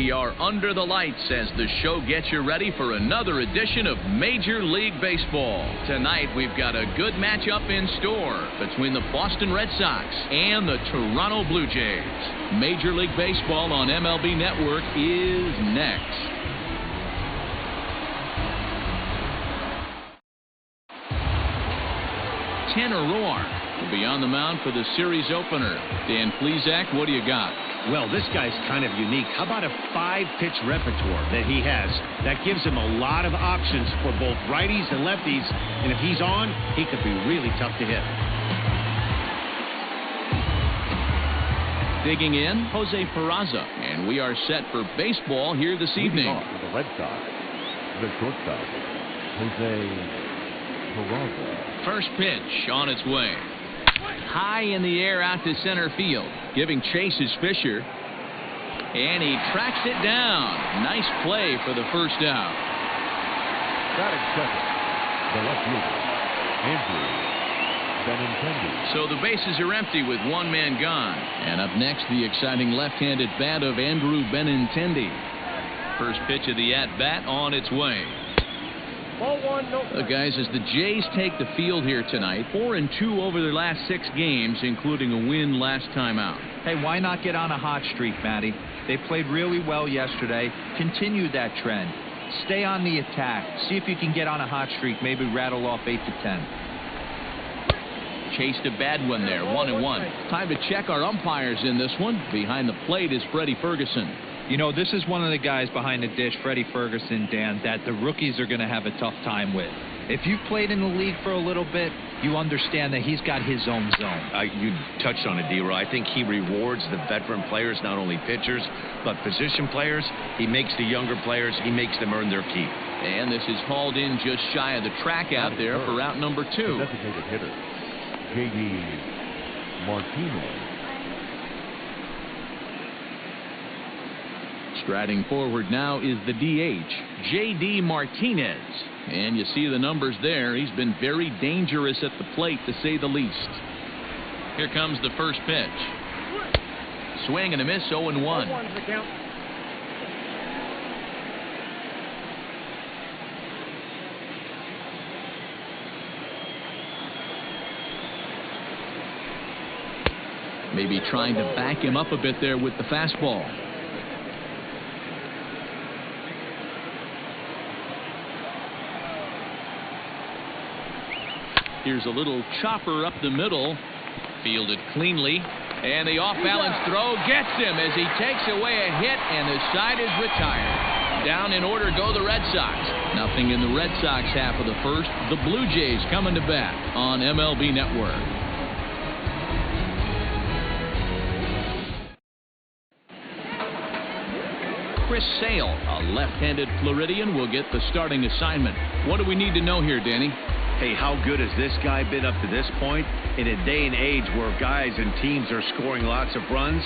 We are under the lights as the show gets you ready for another edition of Major League Baseball. Tonight, we've got a good matchup in store between the Boston Red Sox and the Toronto Blue Jays. Major League Baseball on MLB Network is next. Tanner Roark will be on the mound for the series opener. Dan Plesac, what do you got? Well, this guy's kind of unique. How about a 5-pitch repertoire that he has? That gives him a lot of options for both righties and lefties. And if he's on, he could be really tough to hit. Digging in, Jose Peraza. And we are set for baseball here this evening. Off to the Red Sox, the shortstop, Jose Peraza. First pitch on its way. High in the air out to center field. Giving chase is Fisher. And he tracks it down. Nice play for the first out. Batting second, the left fielder, Andrew Benintendi. So the bases are empty with one man gone. And up next, the exciting left-handed bat of Andrew Benintendi. First pitch of the at-bat on its way. Ball one, no. Guys, as the Jays take the field here tonight, 4-2 over their last 6 games, including a win last time out. Hey, why not get on a hot streak, Matty? They played really well yesterday. Continue that trend. Stay on the attack. See if you can get on a hot streak. Maybe rattle off 8 to 10. Chased a bad one there, 1-1. Time to check our umpires in this one. Behind the plate is Freddie Ferguson. You know, this is one of the guys behind the dish, Freddie Ferguson, Dan, that the rookies are going to have a tough time with. If you've played in the league for a little bit, you understand that he's got his own zone. You touched on it, D-Roy. I think he rewards the veteran players, not only pitchers, but position players. He makes the younger players, he makes them earn their keep. And this is hauled in just shy of the track out there for out number 2. Designated hitter, J.D. Martinez. Striding forward now is the DH, J.D. Martinez. And you see the numbers there. He's been very dangerous at the plate, to say the least. Here comes the first pitch. Swing and a miss, 0-1. Maybe trying to back him up a bit there with the fastball. Here's a little chopper up the middle. Fielded cleanly. And the off-balance throw gets him as he takes away a hit, and the side is retired. Down in order go the Red Sox. Nothing in the Red Sox half of the first. The Blue Jays coming to bat on MLB Network. Chris Sale, a left-handed Floridian, will get the starting assignment. What do we need to know here, Danny? Hey, how good has this guy been up to this point? In a day and age where guys and teams are scoring lots of runs,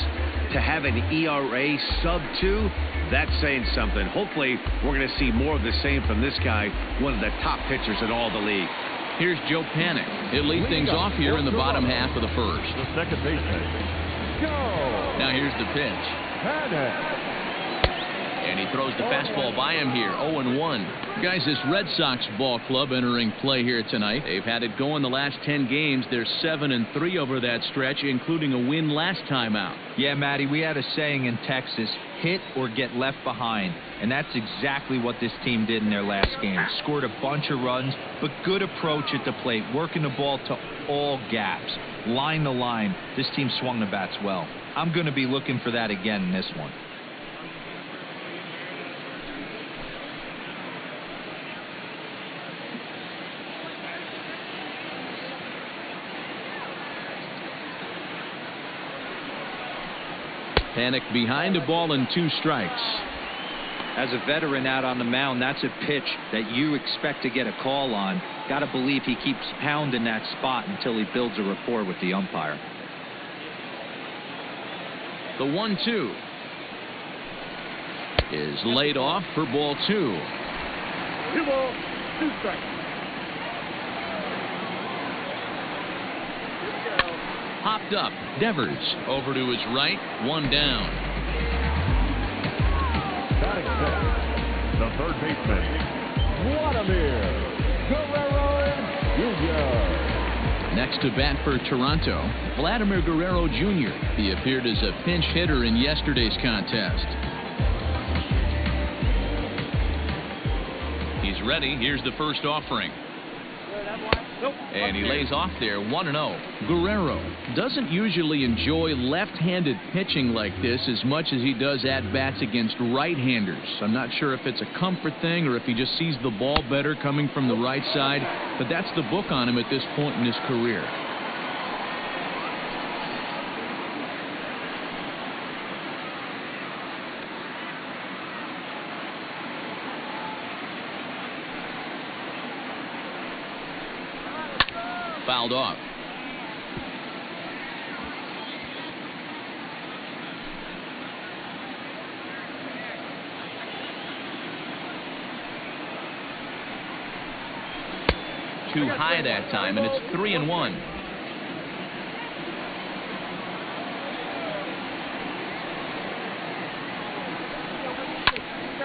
to have an ERA sub-2, that's saying something. Hopefully, we're going to see more of the same from this guy, one of the top pitchers in all the league. Here's Joe Panik. He'll lead things off here in the bottom half of the first. The second baseman, go! Now here's the pitch. Panik. And he throws the fastball by him here, 0-1. Guys, this Red Sox ball club entering play here tonight. They've had it going the last 10 games. They're 7-3 over that stretch, including a win last time out. Yeah, Matty, we had a saying in Texas, hit or get left behind. And that's exactly what this team did in their last game. Scored a bunch of runs, but good approach at the plate, working the ball to all gaps. Line to line, this team swung the bats well. I'm going to be looking for that again in this one. Panik behind a ball and 2 strikes. As a veteran out on the mound, that's a pitch that you expect to get a call on. Got to believe he keeps pounding that spot until he builds a rapport with the umpire. The 1-2 is laid off for ball 2. 2 balls, 2 strikes. Hopped up. Devers over to his right. 1 down. baseman, Vladimir Guerrero Jr. Next to bat for Toronto, Vladimir Guerrero Jr. He appeared as a pinch hitter in yesterday's contest. He's ready. Here's the first offering. And he lays off there, 1-0. Guerrero doesn't usually enjoy left-handed pitching like this as much as he does at-bats against right-handers. I'm not sure if it's a comfort thing or if he just sees the ball better coming from the right side, but that's the book on him at this point in his career. Fouled off. Too high that time, and it's 3-1.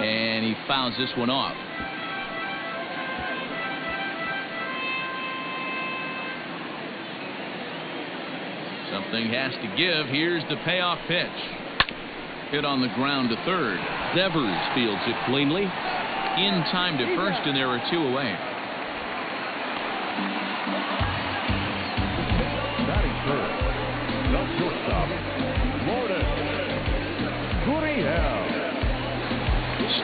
And he fouls this one off. Something has to give. Here's the payoff pitch. Hit on the ground to third. Devers fields it cleanly. In time to first, and there are two away. Batting third, the shortstop, Lourdes Gurriel.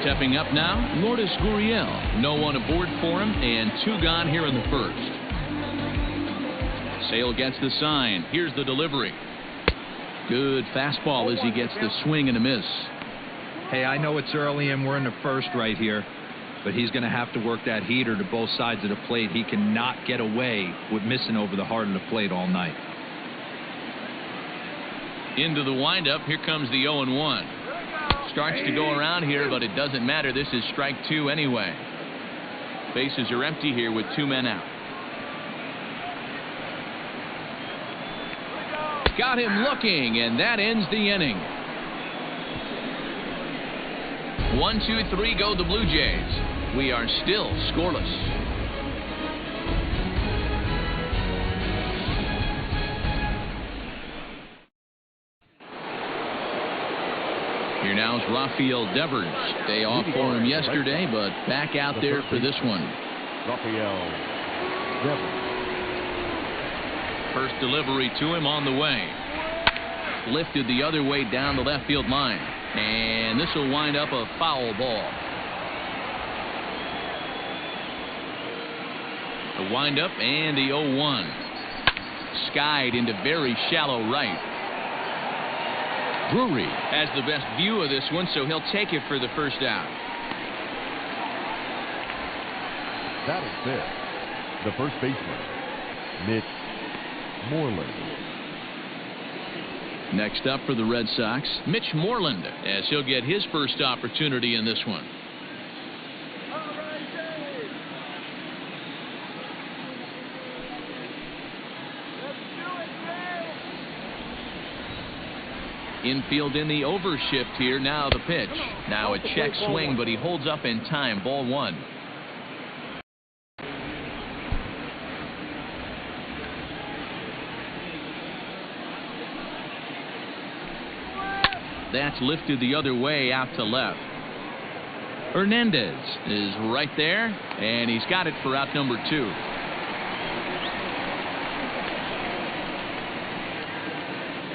Stepping up now, Lourdes Gurriel. No one aboard for him, and two gone here in the first. Sale gets the sign. Here's the delivery. Good fastball as he gets the swing and a miss. Hey, I know it's early and we're in the first right here, but he's going to have to work that heater to both sides of the plate. He cannot get away with missing over the heart of the plate all night. Into the windup. Here comes the 0-1. Starts to go around here, but it doesn't matter. This is strike two anyway. Bases are empty here with two men out. Got him looking, and that ends the inning. 1-2-3 go the Blue Jays. We are still scoreless. Here now is Rafael Devers. Day off for him yesterday, but back out there for this one. Rafael Devers. First delivery to him on the way. Lifted the other way down the left field line. And this will wind up a foul ball. The windup and the 0-1. Skied into very shallow right. Drury has the best view of this one, so he'll take it for the first out. That is it. The first baseman, Mitch Moreland. Next up for the Red Sox, Mitch Moreland, as he'll get his first opportunity in this one. Infield in the overshift here. Now the pitch. Now a check swing, but he holds up in time. Ball one. That's lifted the other way out to left. Hernandez is right there, and he's got it for out number two.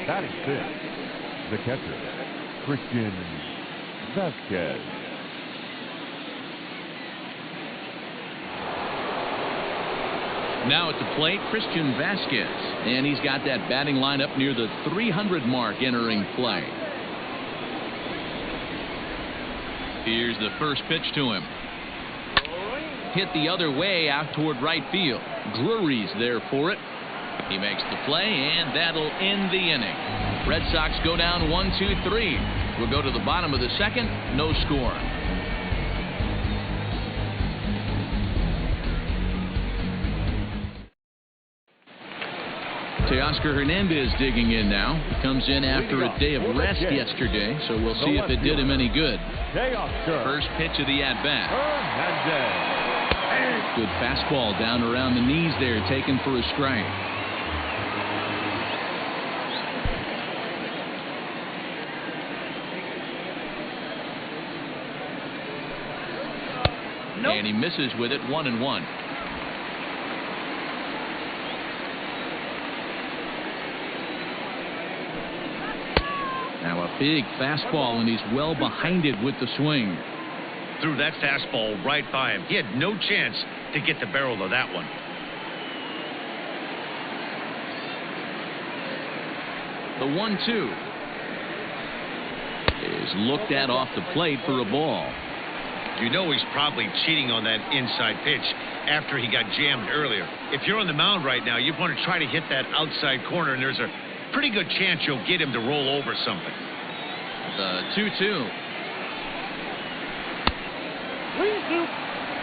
That is it. The catcher, Christian Vasquez. Now at the plate, Christian Vasquez, and he's got that batting line up near the 300 mark entering play. Here's the first pitch to him. Hit the other way out toward right field. Drury's there for it. He makes the play, and that'll end the inning. Red Sox go down 1-2-3. We'll go to the bottom of the second. No score. Teoscar Hernandez digging in now. He comes in after a day of rest yesterday, so we'll see if it did him any good. First pitch of the at-bat. Good fastball down around the knees there, taken for a strike. And he misses with it, 1-1. Now a big fastball, and he's well behind it with the swing. Threw that fastball right by him. He had no chance to get the barrel of that one. The 1-2 is looked at off the plate for a ball. You know he's probably cheating on that inside pitch after he got jammed earlier. If you're on the mound right now, you want to try to hit that outside corner, and there's a pretty good chance you'll get him to roll over something. The 2-2.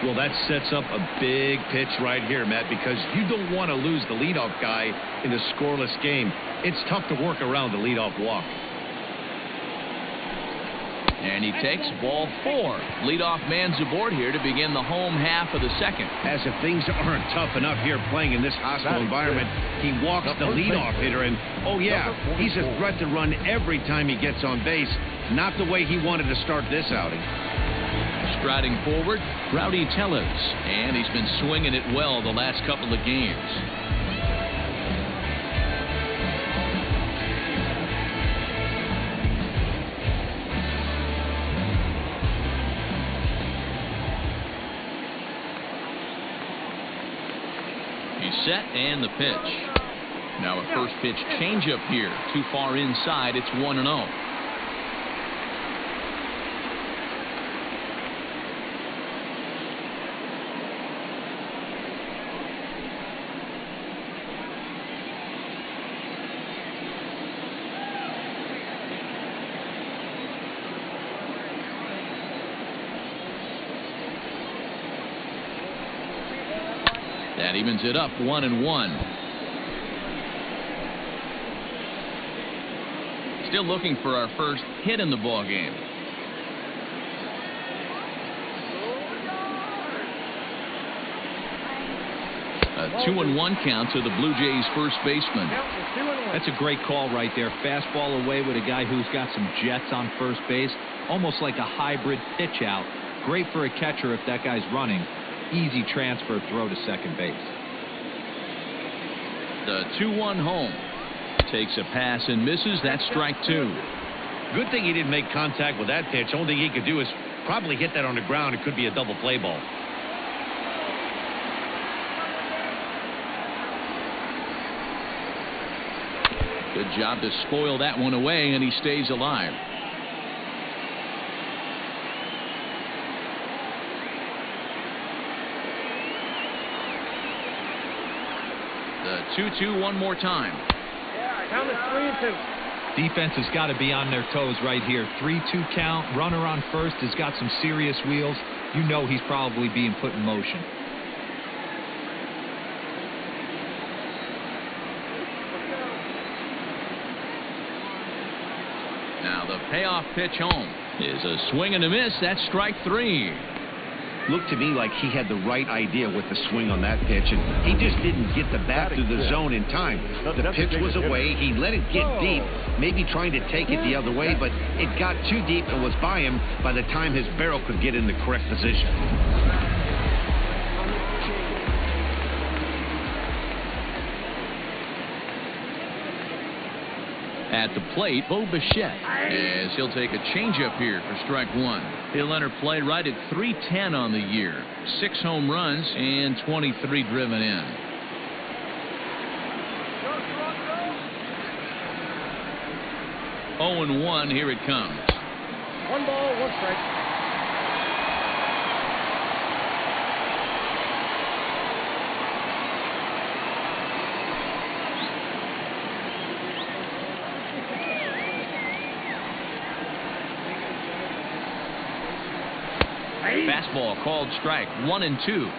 Well, that sets up a big pitch right here, Matt, because you don't want to lose the leadoff guy in a scoreless game. It's tough to work around the leadoff walk. And he takes ball 4. Leadoff man's aboard here to begin the home half of the second. As if things aren't tough enough here playing in this hostile environment, he walks the leadoff hitter, and oh yeah, he's a threat to run every time he gets on base. Not the way he wanted to start this outing. Striding forward, Rowdy Tellez, and he's been swinging it well the last couple of games. Set and the pitch. Now a first pitch changeup here. Too far inside. It's 1-0. That evens it up, 1-1. Still looking for our first hit in the ball game. A 2-1 count to the Blue Jays first baseman. That's a great call right there. Fastball away with a guy who's got some jets on first base. Almost like a hybrid pitch out. Great for a catcher if that guy's running. Easy transfer throw to second base. The 2-1 home. Takes a pass and misses. That's strike 2. Good thing he didn't make contact with that pitch. Only thing he could do is probably hit that on the ground. It could be a double play ball. Good job to spoil that one away, and he stays alive. The 2-2 one more time. Count is 3-2. Defense has got to be on their toes right here. 3-2 count. Runner on first has got some serious wheels. You know he's probably being put in motion. Now the payoff pitch home is a swing and a miss. That's strike 3. Looked to me like he had the right idea with the swing on that pitch, and he just didn't get the bat through the zone in time. The pitch was away. He let it get deep, maybe trying to take it the other way, but it got too deep and was by him by the time his barrel could get in the correct position. At the plate, Bo Bichette, as he'll take a changeup here for strike 1. He'll enter play right at .310 on the year. 6 home runs and 23 driven in. Oh and 1, here it comes. 1 ball, 1 strike. Fastball called strike 1 and 2.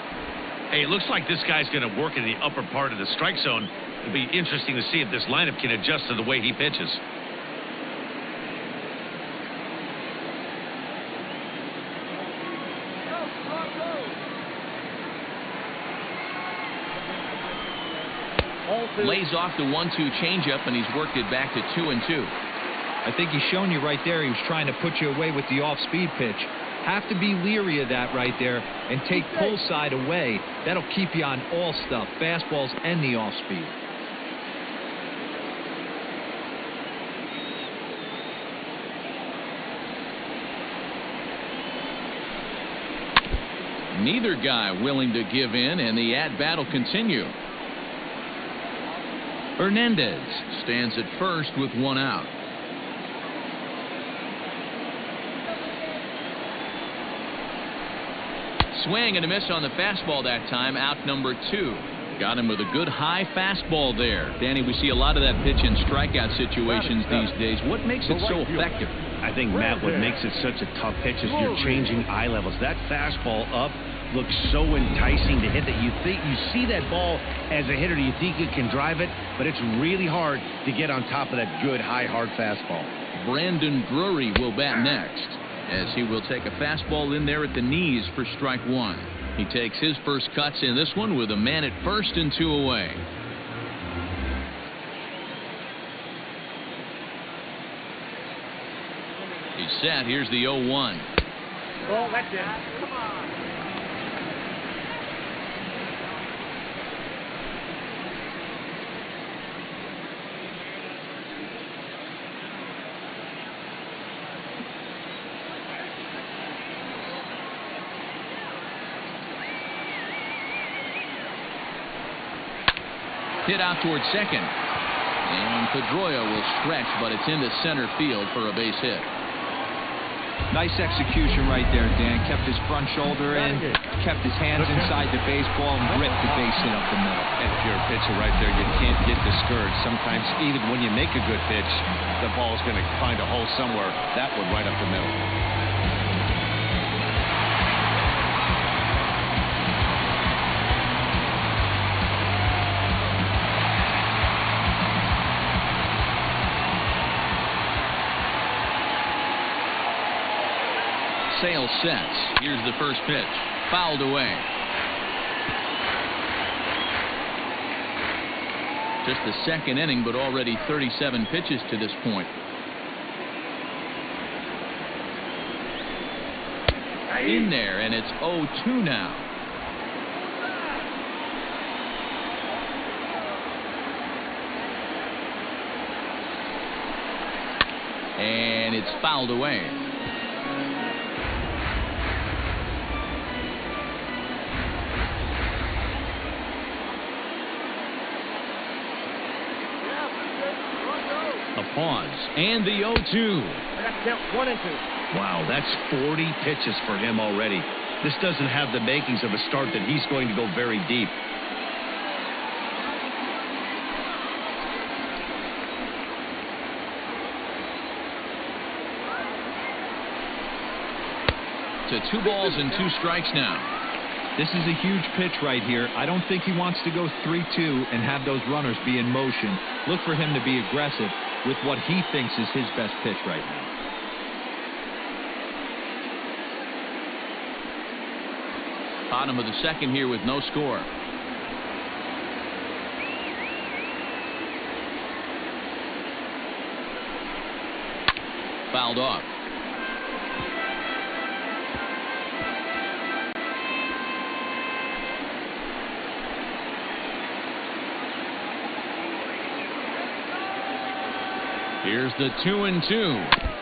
Hey, it looks like this guy's going to work in the upper part of the strike zone. It'll be interesting to see if this lineup can adjust to the way he pitches. Lays off the 1-2 changeup, and he's worked it back to 2-2. I think he's shown you right there he was trying to put you away with the off-speed pitch. Have to be leery of that right there and take pull side away. That'll keep you on all stuff, fastballs and the off-speed. Neither guy willing to give in, and the at-bat will continue. Hernandez stands at first with one out. Swing and a miss on the fastball that time. Out number 2. Got him with a good high fastball there. Danny, we see a lot of that pitch in strikeout situations these days. What makes it so effective? I think, Matt, what makes it such a tough pitch is you're changing eye levels. That fastball up looks so enticing to hit that you see that ball as a hitter, you think you can drive it, but it's really hard to get on top of that good high hard fastball. Brandon Drury will bat next, as he will take a fastball in there at the knees for strike 1. He takes his first cuts in this one with a man at first and 2 away. He's set. Here's the 0-1. Ball, that's in. Come on. Hit out towards second. And Pedroia will stretch, but it's into center field for a base hit. Nice execution right there, Dan. Kept his front shoulder in, kept his hands inside the baseball, and ripped the base hit up the middle. And if you're a pitcher right there, you can't get discouraged. Sometimes even when you make a good pitch, the ball's going to find a hole somewhere. That one right up the middle. Sale sets. Here's the first pitch. Fouled away. Just the second inning, but already 37 pitches to this point. In there, and it's 0-2 now. And it's fouled away. Pause, and the 0-2. That's count 1 and 2. Wow, that's 40 pitches for him already. This doesn't have the makings of a start that he's going to go very deep. To 2 balls and 2 strikes now. This is a huge pitch right here. I don't think he wants to go 3-2 and have those runners be in motion. Look for him to be aggressive with what he thinks is his best pitch right now. Bottom of the second here with no score. Fouled off. Here's the 2-2.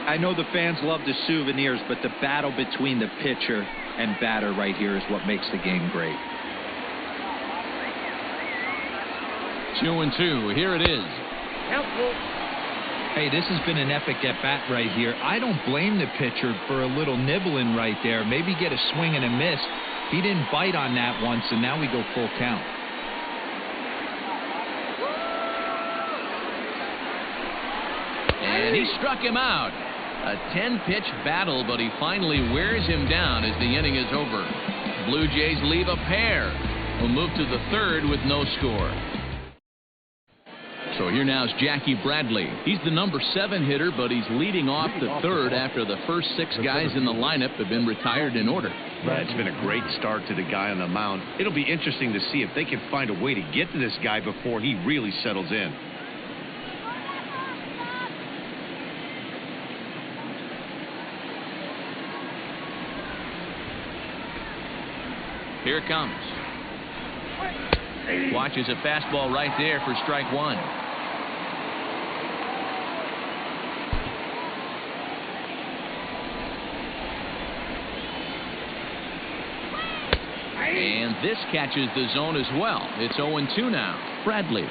I know the fans love the souvenirs, but the battle between the pitcher and batter right here is what makes the game great. 2-2. Here it is. Hey, this has been an epic at-bat right here. I don't blame the pitcher for a little nibbling right there. Maybe get a swing and a miss. He didn't bite on that one, so now we go full count. And he struck him out. A 10-pitch battle, but he finally wears him down as the inning is over. Blue Jays leave a pair. We'll move to the third with no score. So here now is Jackie Bradley. He's the number 7 hitter, but he's leading off the third after the first 6 guys in the lineup have been retired in order. Yeah, it's been a great start to the guy on the mound. It'll be interesting to see if they can find a way to get to this guy before he really settles in. Here it comes. Watches a fastball right there for strike 1. And this catches the zone as well. It's 0-2 now. Bradley,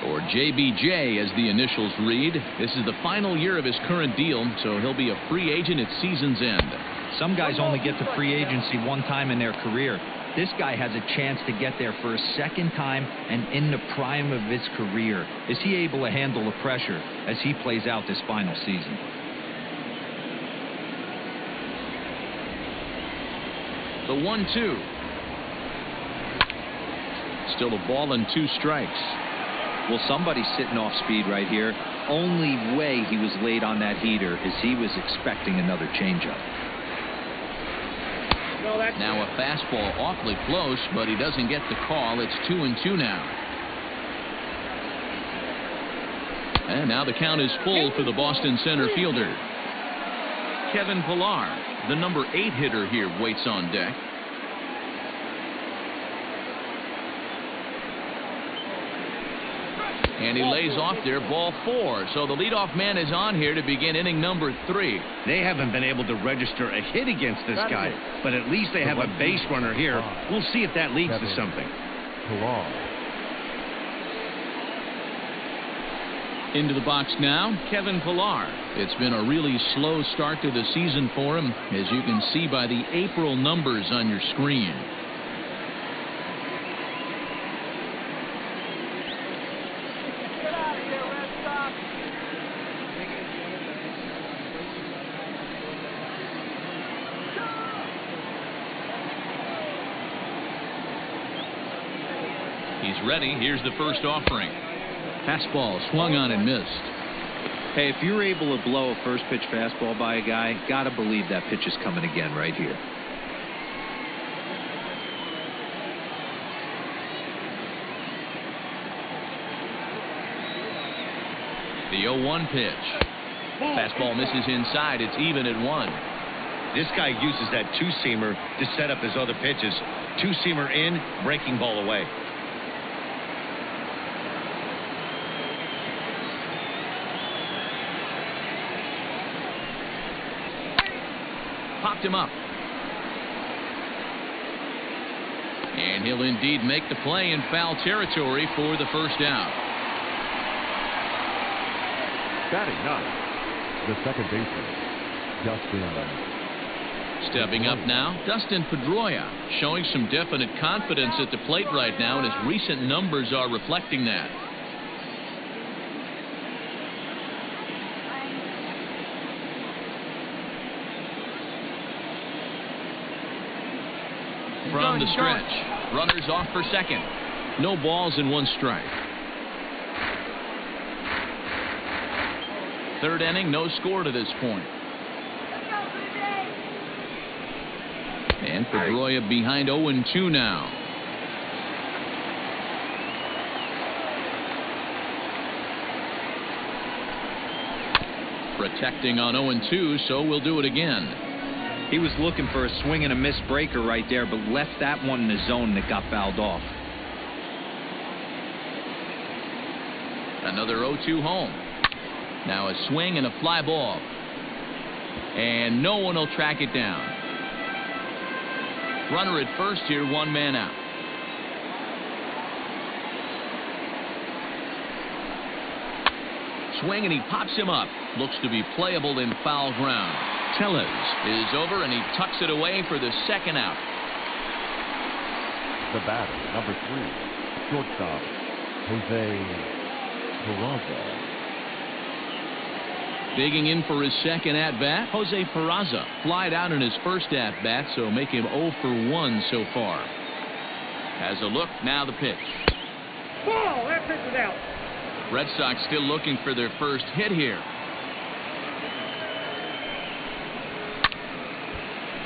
or JBJ as the initials read. This is the final year of his current deal, so he'll be a free agent at season's end. Some guys only get to free agency one time in their career. This guy has a chance to get there for a second time and in the prime of his career. Is he able to handle the pressure as he plays out this final season? The 1-2. Still a ball and 2 strikes. Well, somebody's sitting off speed right here. Only way he was late on that heater is he was expecting another changeup. Now a fastball awfully close, but he doesn't get the call. It's 2-2 now. And now the count is full for the Boston center fielder. Kevin Pillar, the number 8 hitter here, waits on deck. And he lays off there, ball 4. So the leadoff man is on here to begin inning number 3. They haven't been able to register a hit against this guy, but at least they have a base runner here. We'll see if that leads to something. Into the box now, Kevin Pillar. It's been a really slow start to the season for him, as you can see by the April numbers on your screen. He's ready. Here's the first offering. Fastball swung on and missed. Hey, if you're able to blow a first pitch fastball by a guy, gotta believe that pitch is coming again right here. The 0-1 pitch. Fastball misses inside. It's even at 1. This guy uses that 2-seamer to set up his other pitches. 2-seamer in, breaking ball away. Popped him up. And he'll indeed make the play in foul territory for the first out. Batting ninth, the second baseman, Dustin. Stepping up now, Dustin Pedroia, showing some definite confidence at the plate right now, and his recent numbers are reflecting that. From the stretch, runners off for second. No balls and 1 strike. Third inning, no score to this point. And Pedroia behind 0-2 now. Protecting on 0-2, so we'll do it again. He was looking for a swing and a miss breaker right there, but left that one in the zone that got fouled off. Another 0-2 home. Now a swing and a fly ball. And no one will track it down. Runner at first here, 1 man out. Swing and he pops him up. Looks to be playable in foul ground. Tellez is over and he tucks it away for the second out. The batter, number 3, shortstop, Jose Peraza. Digging in for his second at-bat, Jose Peraza. Flied out in his first at-bat, so make him 0 for 1 so far. Has a look, now the pitch. Ball, that pitch is out. Red Sox still looking for their first hit here.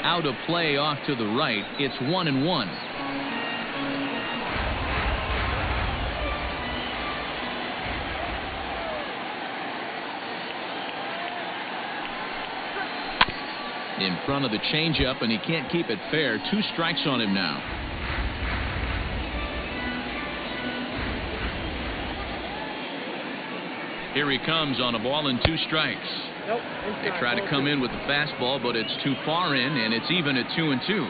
Out of play off to the right. It's 1-1. In front of the changeup, and he can't keep it fair. 2 strikes on him now. Here he comes on a ball and 2 strikes. Nope. They try to come in with the fastball, but it's too far in, and it's even at 2-2.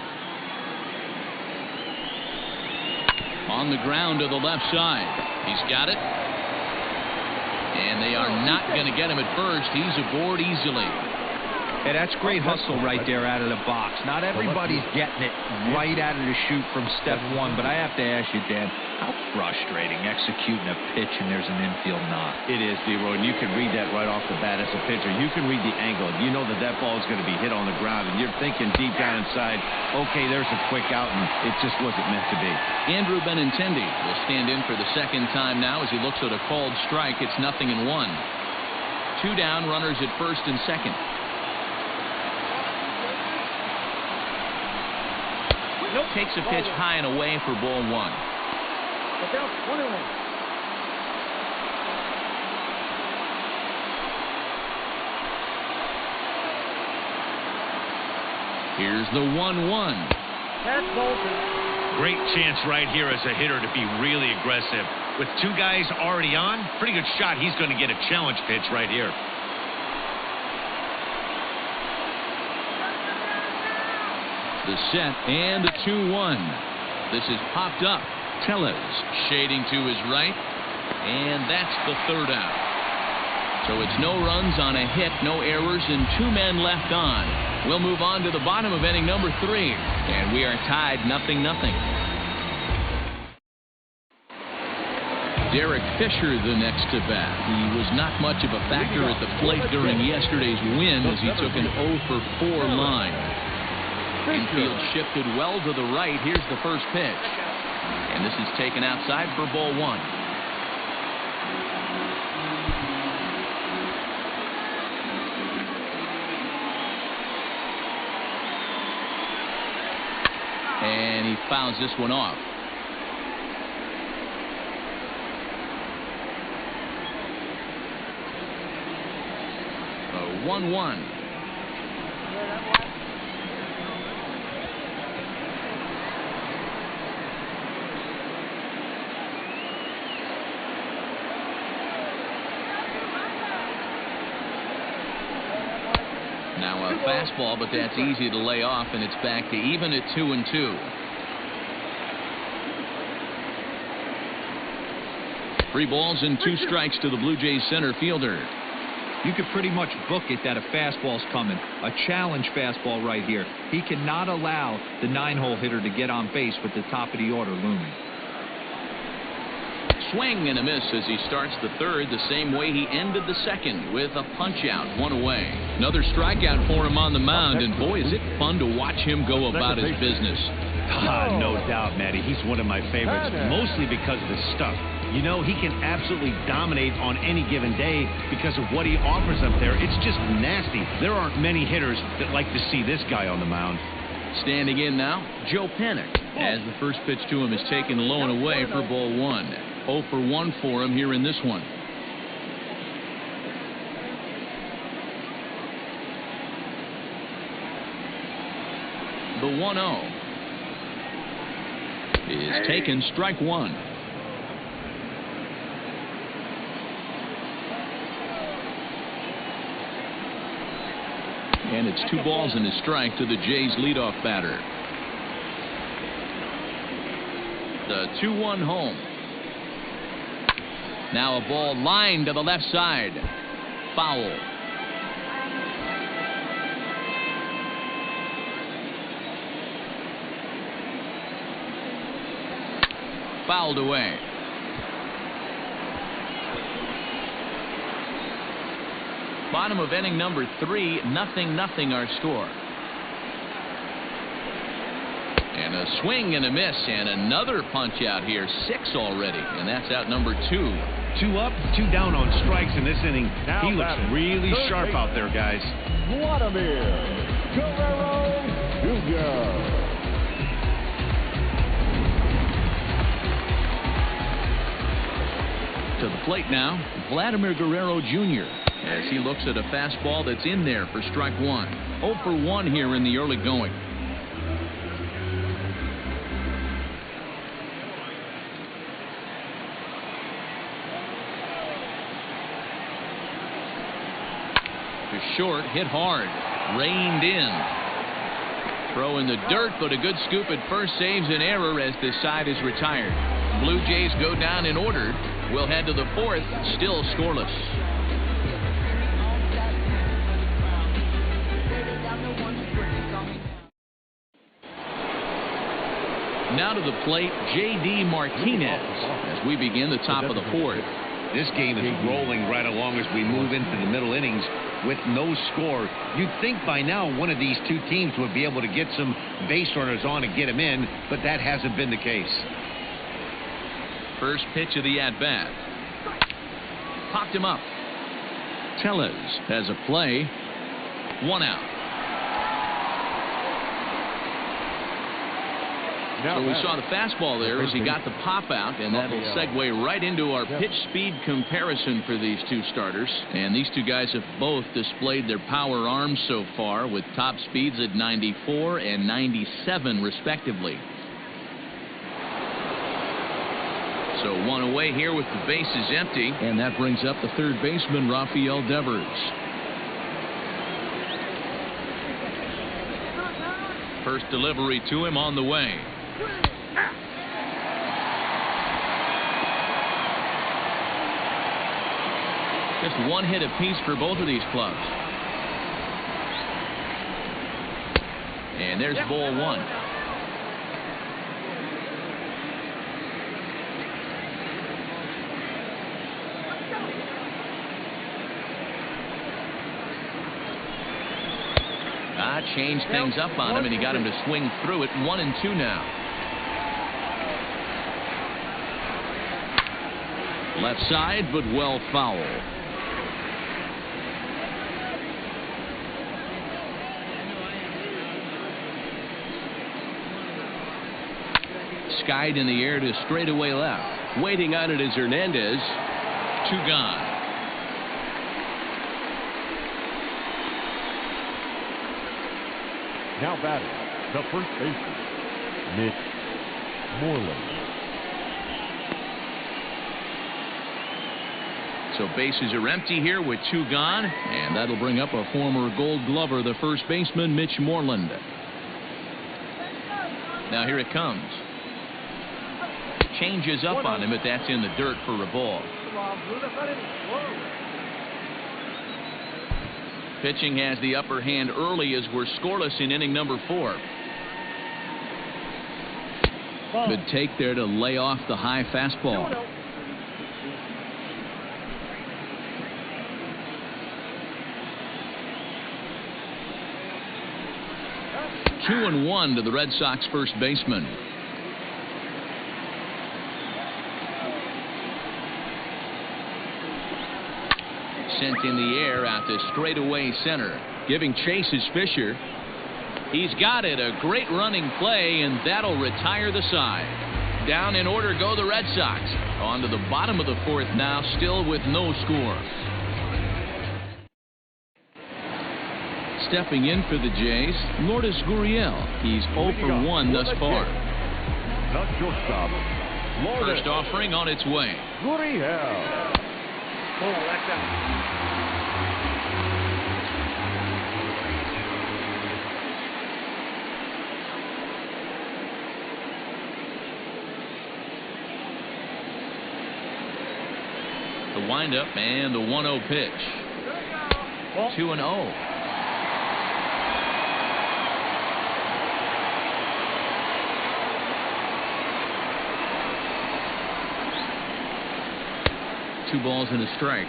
On the ground to the left side. He's got it. And they are not going to get him at first. He's aboard easily. Hey, that's great hustle right there out of the box. Not everybody's getting it right out of the chute from step 1, but I have to ask you, Dan, how frustrating executing a pitch and there's an infield knock. It is, D-Roy, and you can read that right off the bat as a pitcher. You can read the angle. You know that that ball is going to be hit on the ground, and you're thinking deep down inside, okay, there's a quick out, and it just wasn't meant to be. Andrew Benintendi will stand in for the second time now as he looks at a called strike. It's 0-1. 2 down, runners at first and second. Nope. Takes a pitch high and away for ball 1. It's out, 1-1. Here's the 1-1. That's Bolton. Great chance right here as a hitter to be really aggressive. With 2 guys already on, pretty good shot. He's going to get a challenge pitch right here. The set and a 2-1. This is popped up. Tellez shading to his right, and that's the 3rd out. So it's no runs on a hit, no errors, and 2 men left on. We'll move on to the bottom of inning number 3, and we are tied 0-0. Derek Fisher the next to bat. He was not much of a factor at the plate during yesterday's win as he took an 0 for 4 line. Infield shifted well to the right. Here's the first pitch. And this is taken outside for ball 1. And he fouls this one off. A 1-1. Now a fastball, but that's easy to lay off, and it's back to even at 2-2. 3 balls and 2 strikes to the Blue Jays center fielder. You could pretty much book it that a fastball's coming. A challenge fastball right here. He cannot allow the 9-hole hitter to get on base with the top of the order looming. Swing and a miss as he starts the 3rd the same way he ended the 2nd with a punch out, 1 away. Another strikeout for him on the mound, and boy, is it fun to watch him go about his business. No doubt, Matty. He's one of my favorites, mostly because of his stuff. You know, he can absolutely dominate on any given day because of what he offers up there. It's just nasty. There aren't many hitters that like to see this guy on the mound. Standing in now, Joe Panik, as the first pitch to him is taken low and away for ball 1. 0 for 1 for him here in this one. The 1-0 is taken, strike 1. And it's 2 balls and a strike to the Jays leadoff batter. The 2-1 home. Now a ball lined to the left side. Foul. Fouled away. Bottom of inning number 3, 0-0 our score. And a swing and a miss, and another punch out here. 6 already, and that's out number 2. 2 up, 2 down on strikes in this inning. Now He looks really sharp out there, guys. Vladimir Guerrero Jr. To the plate now, Vladimir Guerrero Jr. as he looks at a fastball that's in there for strike 1. 0 for 1 here in the early going. To short, hit hard, reined in. Throw in the dirt, but a good scoop at first saves an error as this side is retired. Blue Jays go down in order. We'll head to the 4th, still scoreless. Now to the plate, J.D. Martinez as we begin the top of the 4th. This game is rolling right along as we move into the middle innings with no score. You'd think by now one of these two teams would be able to get some base runners on and get them in, but that hasn't been the case. First pitch of the at-bat. Popped him up. Tellez has a play. 1 out. So we saw the fastball there as he got the pop out, and that'll segue right into our pitch speed comparison for these two starters. And these two guys have both displayed their power arms so far with top speeds at 94 and 97 respectively. So 1 away here with the bases empty, and that brings up the third baseman Rafael Devers. First delivery to him on the way. Just 1 hit apiece for both of these clubs. And there's ball 1. Changed things up on him, and he got him to swing through it. 1-2 now. Left side, but well foul. Skied in the air to straightaway left. Waiting on it is Hernandez. 2 gone. Now batting, the first baseman, Mitch Moreland. So bases are empty here with 2 gone, and that'll bring up a former Gold Glover, the first baseman, Mitch Moreland. Now here it comes. Changes up on him, but that's in the dirt for a ball. Pitching has the upper hand early as we're scoreless in inning number 4. Good take there to lay off the high fastball. Two and 1 to the Red Sox first baseman. Sent in the air out to straightaway center. Giving chase is Fisher. He's got it. A great running play, and that'll retire the side. Down in order go the Red Sox. On to the bottom of the 4th now, still with no score. Stepping in for the Jays, Lourdes Gurriel. He's 0 for 1 thus far. The shortstop, First offering on its way. Gurriel. Oh, that's out. The windup and the 1-0 pitch. 2-0. Two balls and a strike.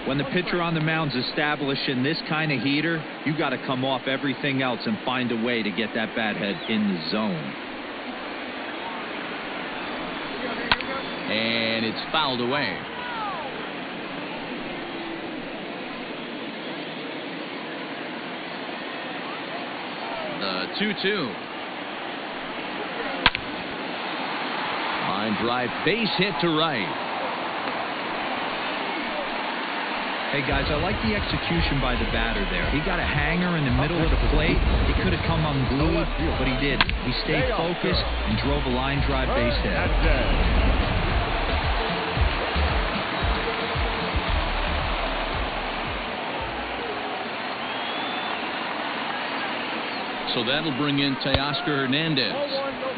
When the pitcher on the mound's establishing this kind of heater, you got to come off everything else and find a way to get that bat head in the zone. And it's fouled away. The 2-2. Line drive, base hit to right. Hey, guys, I like the execution by the batter there. He got a hanger in the middle of the plate. He could have come unglued, but he didn't. He stayed focused and drove a line drive base hit. So that'll bring in Teoscar Hernandez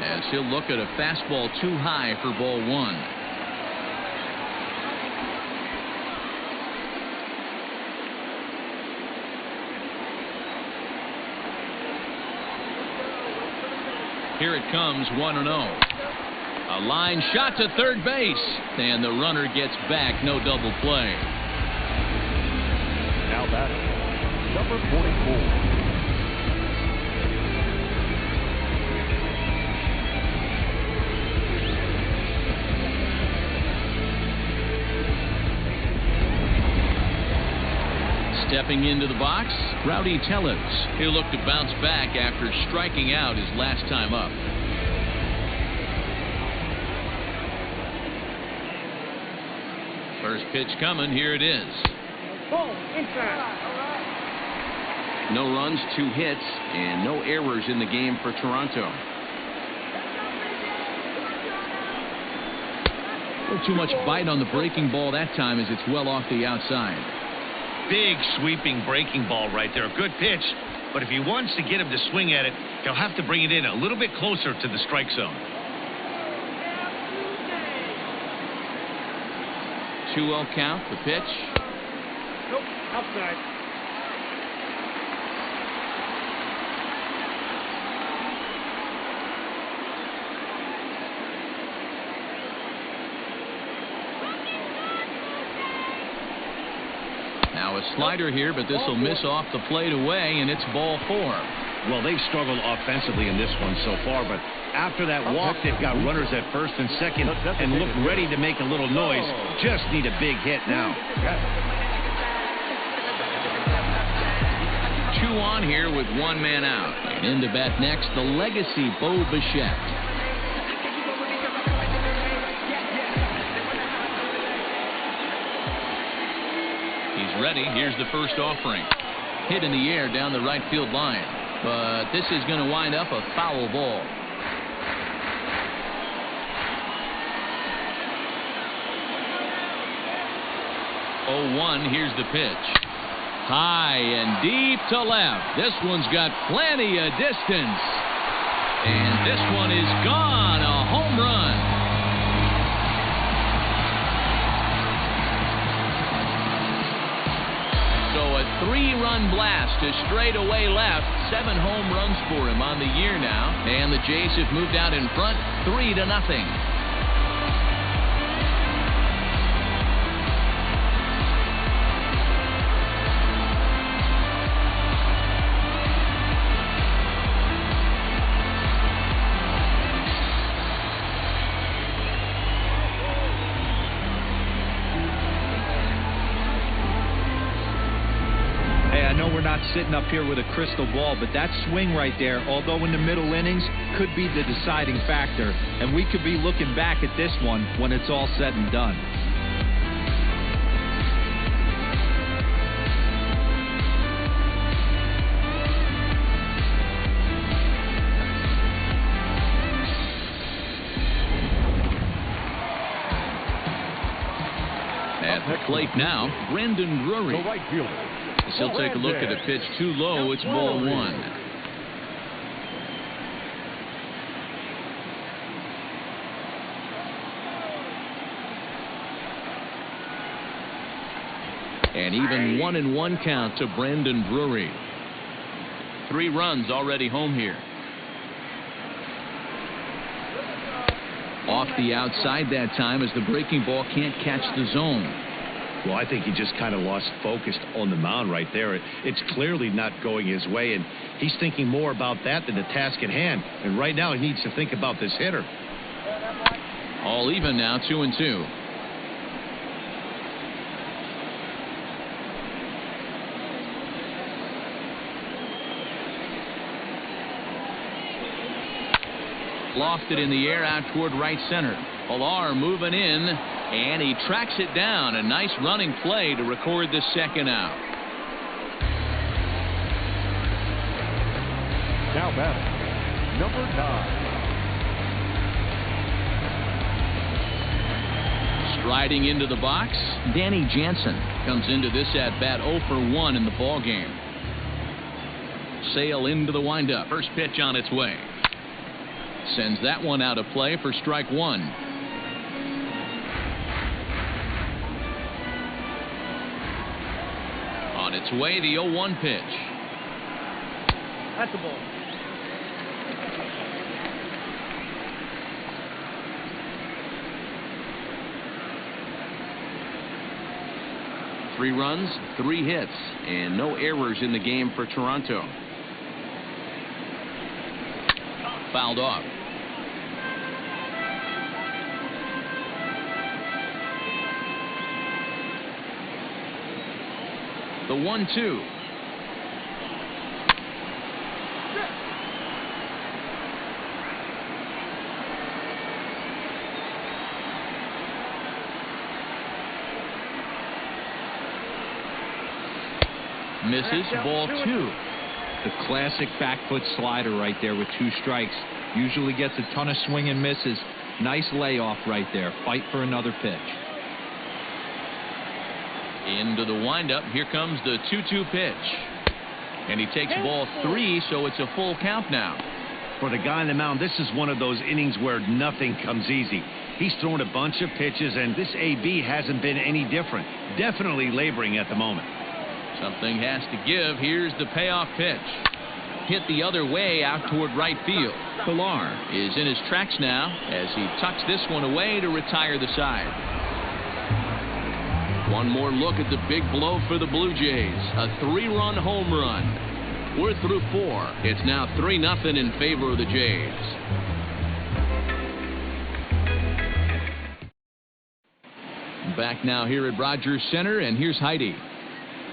as he'll look at a fastball too high for ball one. Here it comes, 1-0. A line shot to third base, and the runner gets back. No double play. Now batting, number 44. Stepping into the box, Rowdy Tellez. He'll look to bounce back after striking out his last time up. First pitch coming. Here it is. Ball inside. No runs, 2 hits, and no errors in the game for Toronto. A little too much bite on the breaking ball that time as it's well off the outside. Big sweeping breaking ball right there. A good pitch. But if he wants to get him to swing at it, he'll have to bring it in a little bit closer to the strike zone. 2-0 count. The pitch. Nope. Outside. Now a slider here, but this will miss off the plate away, and it's ball 4. Well, they've struggled offensively in this one so far, but after that walk, they've got runners at first and second and look ready to make a little noise. Just need a big hit now. 2 on here with 1 man out. And in to bat next, the legacy Bo Bichette. Ready. Here's the first offering. Hit in the air down the right field line. But this is going to wind up a foul ball. Oh, 1. Here's the pitch. High and deep to left. This one's got plenty of distance. And this one is gone. A home run. A 3-run blast to straightaway left. 7 home runs for him on the year now. And the Jays have moved out in front 3-0. Sitting up here with a crystal ball, but that swing right there, although in the middle innings, could be the deciding factor, and we could be looking back at this one when it's all said and done. At the plate now, Brendan Drury. The right fielder. He'll take a look at a pitch too low. It's ball 1. And even 1-1 count to Brendan Drury. 3 runs already home here. Off the outside that time as the breaking ball can't catch the zone. Well, I think he just kind of lost focus on the mound right there. It's clearly not going his way, and he's thinking more about that than the task at hand. And right now, he needs to think about this hitter. All even now, 2-2. Lofted in the air out toward right center. Pilar moving in, and he tracks it down. A nice running play to record the second out. Now batting, number 9. Striding into the box, Danny Jansen comes into this at-bat 0 for 1 in the ballgame. Sale into the windup. First pitch on its way. Sends that one out of play for strike 1. On its way, the 0-1 pitch. That's a ball. Three runs, 3 hits, and no errors in the game for Toronto. Fouled off. The 1-2. Misses, ball 2. The classic back foot slider right there with 2 strikes. Usually gets a ton of swing and misses. Nice layoff right there. Fight for another pitch. Into the windup. Here comes the 2-2 pitch. And he takes ball 3, so it's a full count now. For the guy on the mound, this is one of those innings where nothing comes easy. He's thrown a bunch of pitches, and this AB hasn't been any different. Definitely laboring at the moment. Something has to give. Here's the payoff pitch. Hit the other way out toward right field. Pilar is in his tracks now as he tucks this one away to retire the side. One more look at the big blow for the Blue Jays. A 3-run home run. We're through 4. It's now 3-0 in favor of the Jays. Back now here at Rogers Center, and here's Heidi.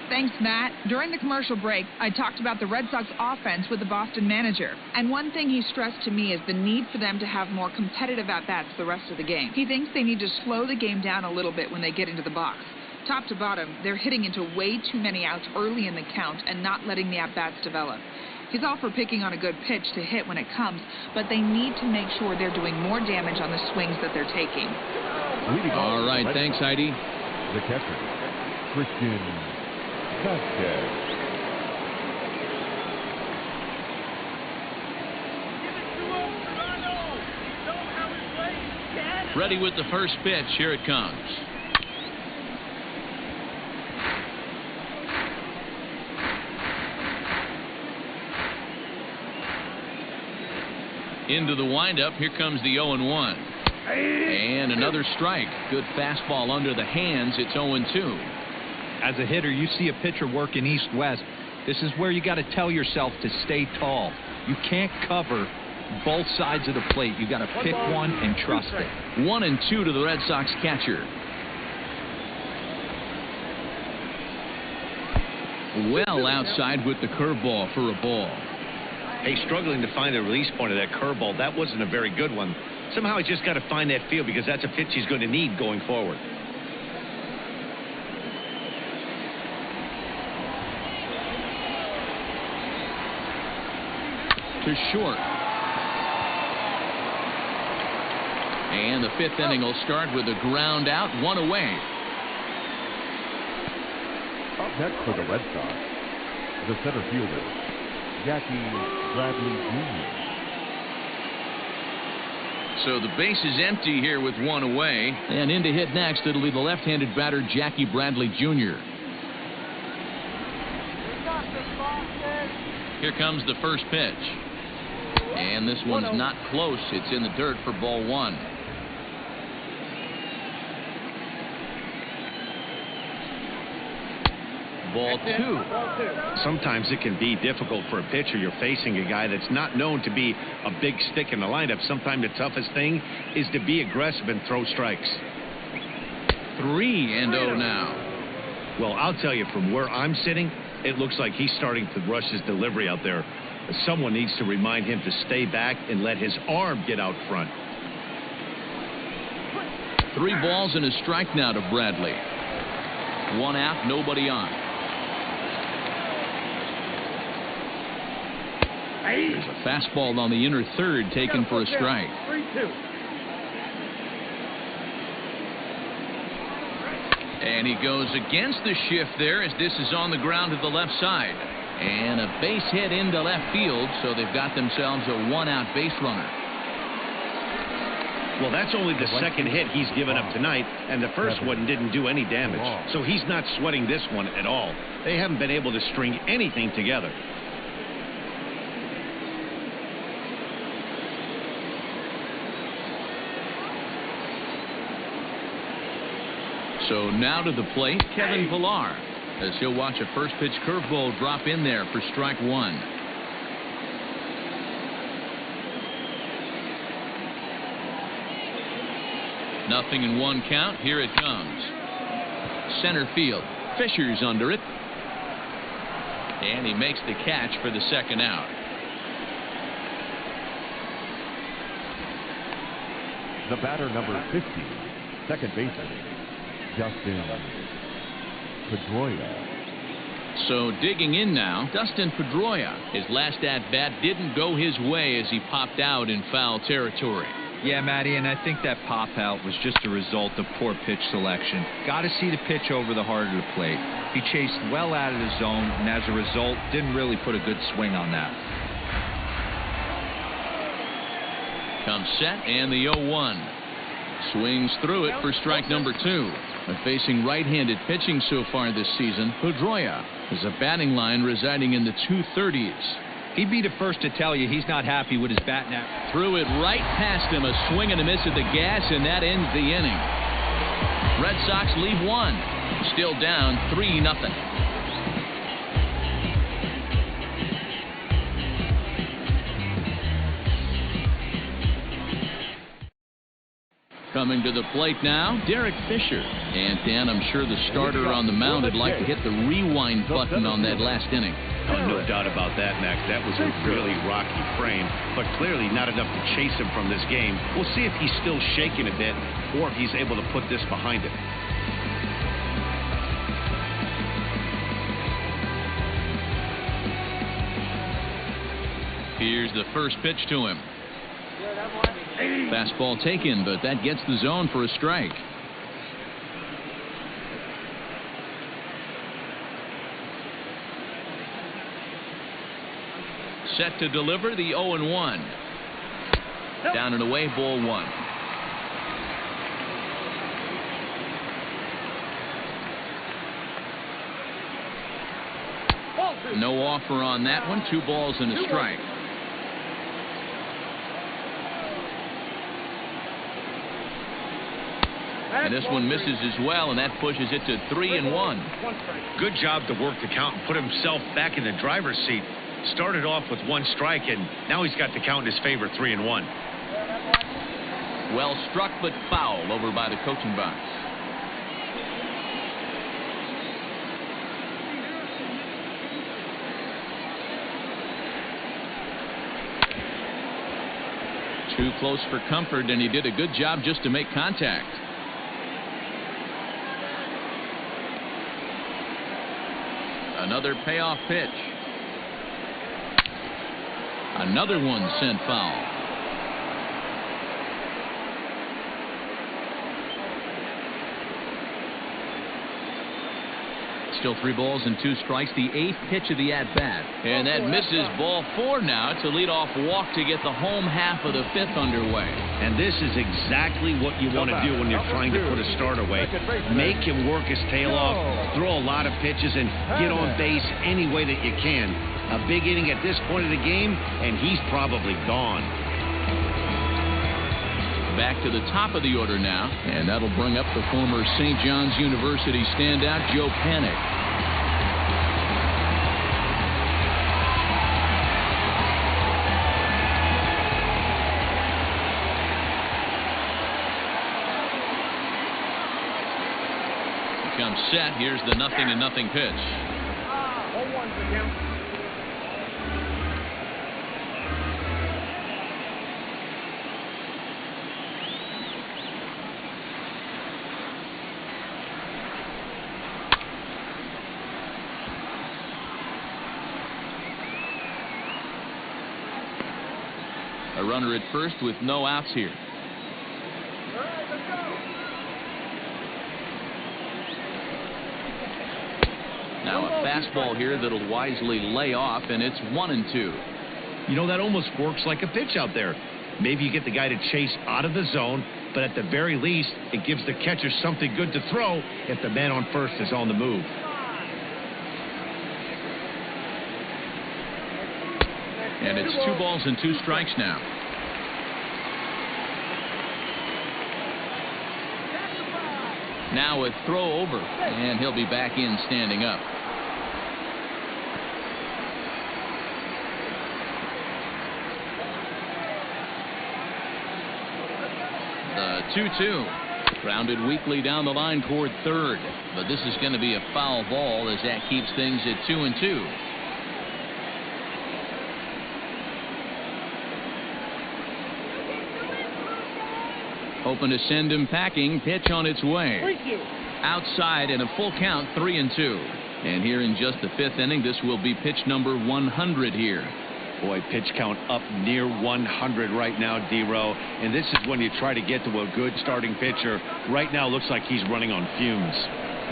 Thanks, Matt. During the commercial break, I talked about the Red Sox offense with the Boston manager. And one thing he stressed to me is the need for them to have more competitive at-bats the rest of the game. He thinks they need to slow the game down a little bit when they get into the box. Top to bottom, they're hitting into way too many outs early in the count and not letting the at-bats develop. He's all for picking on a good pitch to hit when it comes, but they need to make sure they're doing more damage on the swings that they're taking. All right, thanks, Heidi. The catcher, Christian Simcast. Ready with the first pitch. Here it comes. Into the windup. Here comes the 0-1. And another strike. Good fastball under the hands. It's 0-2. As a hitter, you see a pitcher working east-west. This is where you got to tell yourself to stay tall. You can't cover both sides of the plate. You got to pick one and trust it. 1-2 to the Red Sox catcher. Well outside with the curveball for a ball. Hey, struggling to find the release point of that curveball. That wasn't a very good one. Somehow he's just got to find that feel because that's a pitch he's going to need going forward. To short. And the 5th inning will start with a ground out, 1 away. Up next for the Red Sox, the center fielder, Jackie Bradley Jr. So the base is empty here with 1 away. And in to hit next, it'll be the left-handed batter, Jackie Bradley Jr. Here comes the first pitch. And this one's not close. It's in the dirt for ball 1. Ball two. Sometimes it can be difficult for a pitcher. You're facing a guy that's not known to be a big stick in the lineup. Sometimes the toughest thing is to be aggressive and throw strikes. 3-0 now. Well, I'll tell you, from where I'm sitting, it looks like he's starting to rush his delivery out there. Someone needs to remind him to stay back and let his arm get out front. 3 balls and a strike now to Bradley. 1 out, nobody on. There's a fastball on the inner third taken for a strike. 3-2. And he goes against the shift there as this is on the ground to the left side. And a base hit into left field, so they've got themselves a 1-out base runner. Well, that's only the second hit he's given up tonight, and the first one didn't do any damage. So he's not sweating this one at all. They haven't been able to string anything together. So now to the plate, Kevin Pillar, as he'll watch a first pitch curveball drop in there for strike 1. Nothing in 1 count. Here it comes. Center field. Fisher's under it. And he makes the catch for the 2nd out. The batter, number 50, second baseman, Dustin Pedroia. So digging in now, Dustin Pedroia. His last at-bat didn't go his way as he popped out in foul territory. Yeah, Matty, and I think that pop-out was just a result of poor pitch selection. Got to see the pitch over the heart of the plate. He chased well out of the zone, and as a result, didn't really put a good swing on that. Comes set, and the 0-1. Swings through it for strike number 2. But facing right-handed pitching so far this season, Pedroia has a batting line residing in the 230s. He'd be the first to tell you he's not happy with his bat now. Threw it right past him, a swing and a miss at the gas, and that ends the inning. Red Sox leave 1. Still down 3-0. Coming to the plate now, Derek Fisher. And Dan, I'm sure the starter on the mound would like to hit the rewind button on that last inning. Oh, no doubt about that, Max. That was a really rocky frame, but clearly not enough to chase him from this game. We'll see if he's still shaking a bit or if he's able to put this behind him. Here's the first pitch to him. Fastball taken, but that gets the zone for a strike. Set to deliver the 0-1. Down and away, ball 1. No offer on that one. 2 balls and a strike. And this one misses as well, and that pushes it to 3-1. Good job to work the count and put himself back in the driver's seat. Started off with 1 strike, and now he's got the count in his favor, 3-1. Well struck, but foul over by the coaching box. Too close for comfort, and he did a good job just to make contact. Another payoff pitch. Another one sent foul. Still 3 balls and 2 strikes. The 8th pitch of the at-bat. And that misses ball 4 now. It's a leadoff walk to get the home half of the 5th underway. And this is exactly what you want to do when you're trying to put a start away. Make him work his tail off, throw a lot of pitches, and get on base any way that you can. A big inning at this point of the game, and he's probably gone. Back to the top of the order now, and that'll bring up the former St. John's University standout Joe Panik. becomes set. Here's the 0-0 pitch. 0-1 for him. A runner at first with no outs here. Now a fastball here that'll wisely lay off, and it's 1-2. You know, that almost works like a pitch out there. Maybe you get the guy to chase out of the zone, but at the very least, it gives the catcher something good to throw if the man on first is on the move. And it's 2 balls and 2 strikes now. Now a throw over, and he'll be back in standing up. The 2-2. Grounded weakly down the line toward third. But this is going to be a foul ball as that keeps things at 2-2. Hoping to send him packing. Pitch on its way. Outside and a full count, 3-2. And here in just the 5th inning, this will be pitch number 100 here. Boy, pitch count up near 100 right now, D-Row. And this is when you try to get to a good starting pitcher. Right now, looks like he's running on fumes.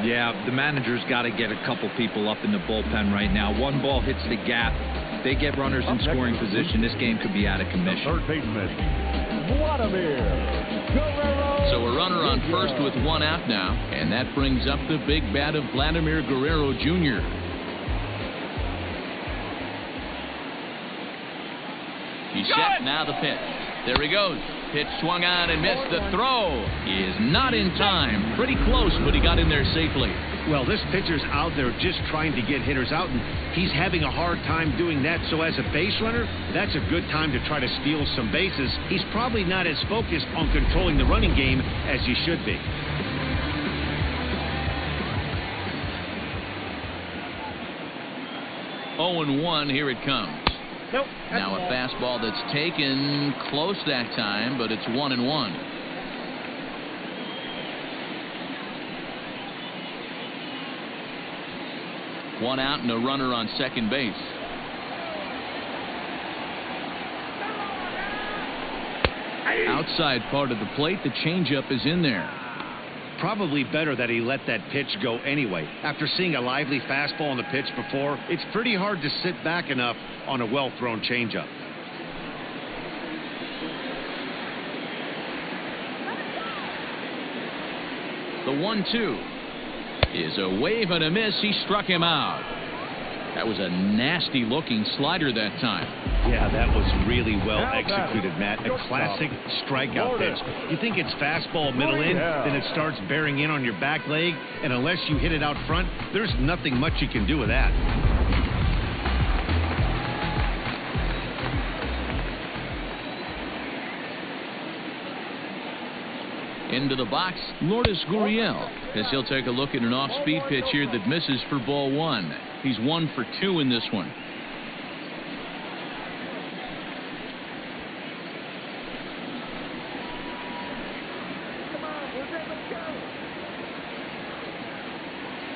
Yeah, the manager's got to get a couple people up in the bullpen right now. One ball hits the gap. They get runners in scoring position. This game could be out of commission. Third baseman, Vladimir Guerrero. So a runner on first with 1 out now, and that brings up the big bat of Vladimir Guerrero Jr. He's set, now the pitch. There he goes. Pitch swung on and missed. The throw is not in time. Pretty close, but he got in there safely. Well, this pitcher's out there just trying to get hitters out, and he's having a hard time doing that. So as a base runner, that's a good time to try to steal some bases. He's probably not as focused on controlling the running game as he should be. Oh, 0-1, here it comes. Nope. Now a fastball that's taken close that time, but it's 1-1. One out and a runner on second base. Outside part of the plate, the changeup is in there. Probably better that he let that pitch go anyway. After seeing a lively fastball on the pitch before, it's pretty hard to sit back enough on a well-thrown changeup. The 1-2 is a wave and a miss. He struck him out. That was a nasty-looking slider that time. Yeah, that was really well executed, Matt. A classic strikeout pitch. You think it's fastball middle in, then it starts bearing in on your back leg, and unless you hit it out front, there's nothing much you can do with that. Into the box, Lourdes Gurriel, as he'll take a look at an off-speed pitch here that misses for ball 1. He's 1 for 2 in this one.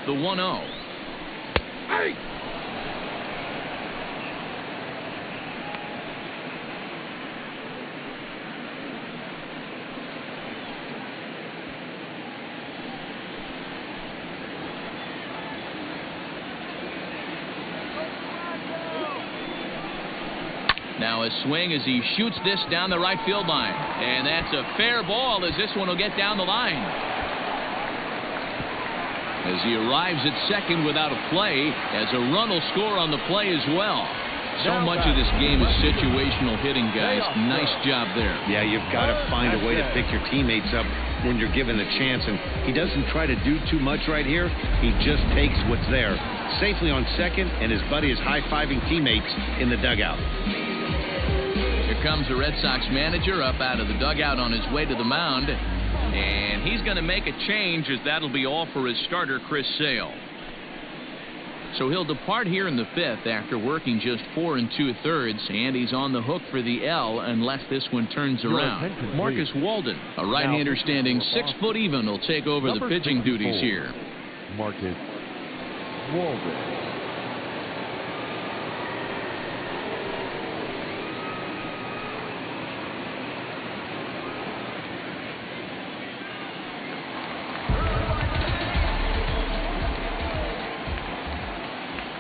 The 1-0. Hey! Now a swing as he shoots this down the right field line. And that's a fair ball as this one will get down the line. As he arrives at second without a play, as a run will score on the play as well. So much of this game is situational hitting, guys. Nice job there. Yeah, you've got to find a way to pick your teammates up when you're given the chance. And he doesn't try to do too much right here. He just takes what's there. Safely on second, and his buddy is high-fiving teammates in the dugout. Here comes the Red Sox manager up out of the dugout on his way to the mound. And he's going to make a change, as that'll be all for his starter, Chris Sale. So he'll depart here in the 5th after working just 4 2/3, and he's on the hook for the L unless this one turns around. Marcus Walden, a right-hander standing 6 foot even, will take over the pitching duties here. Marcus Walden.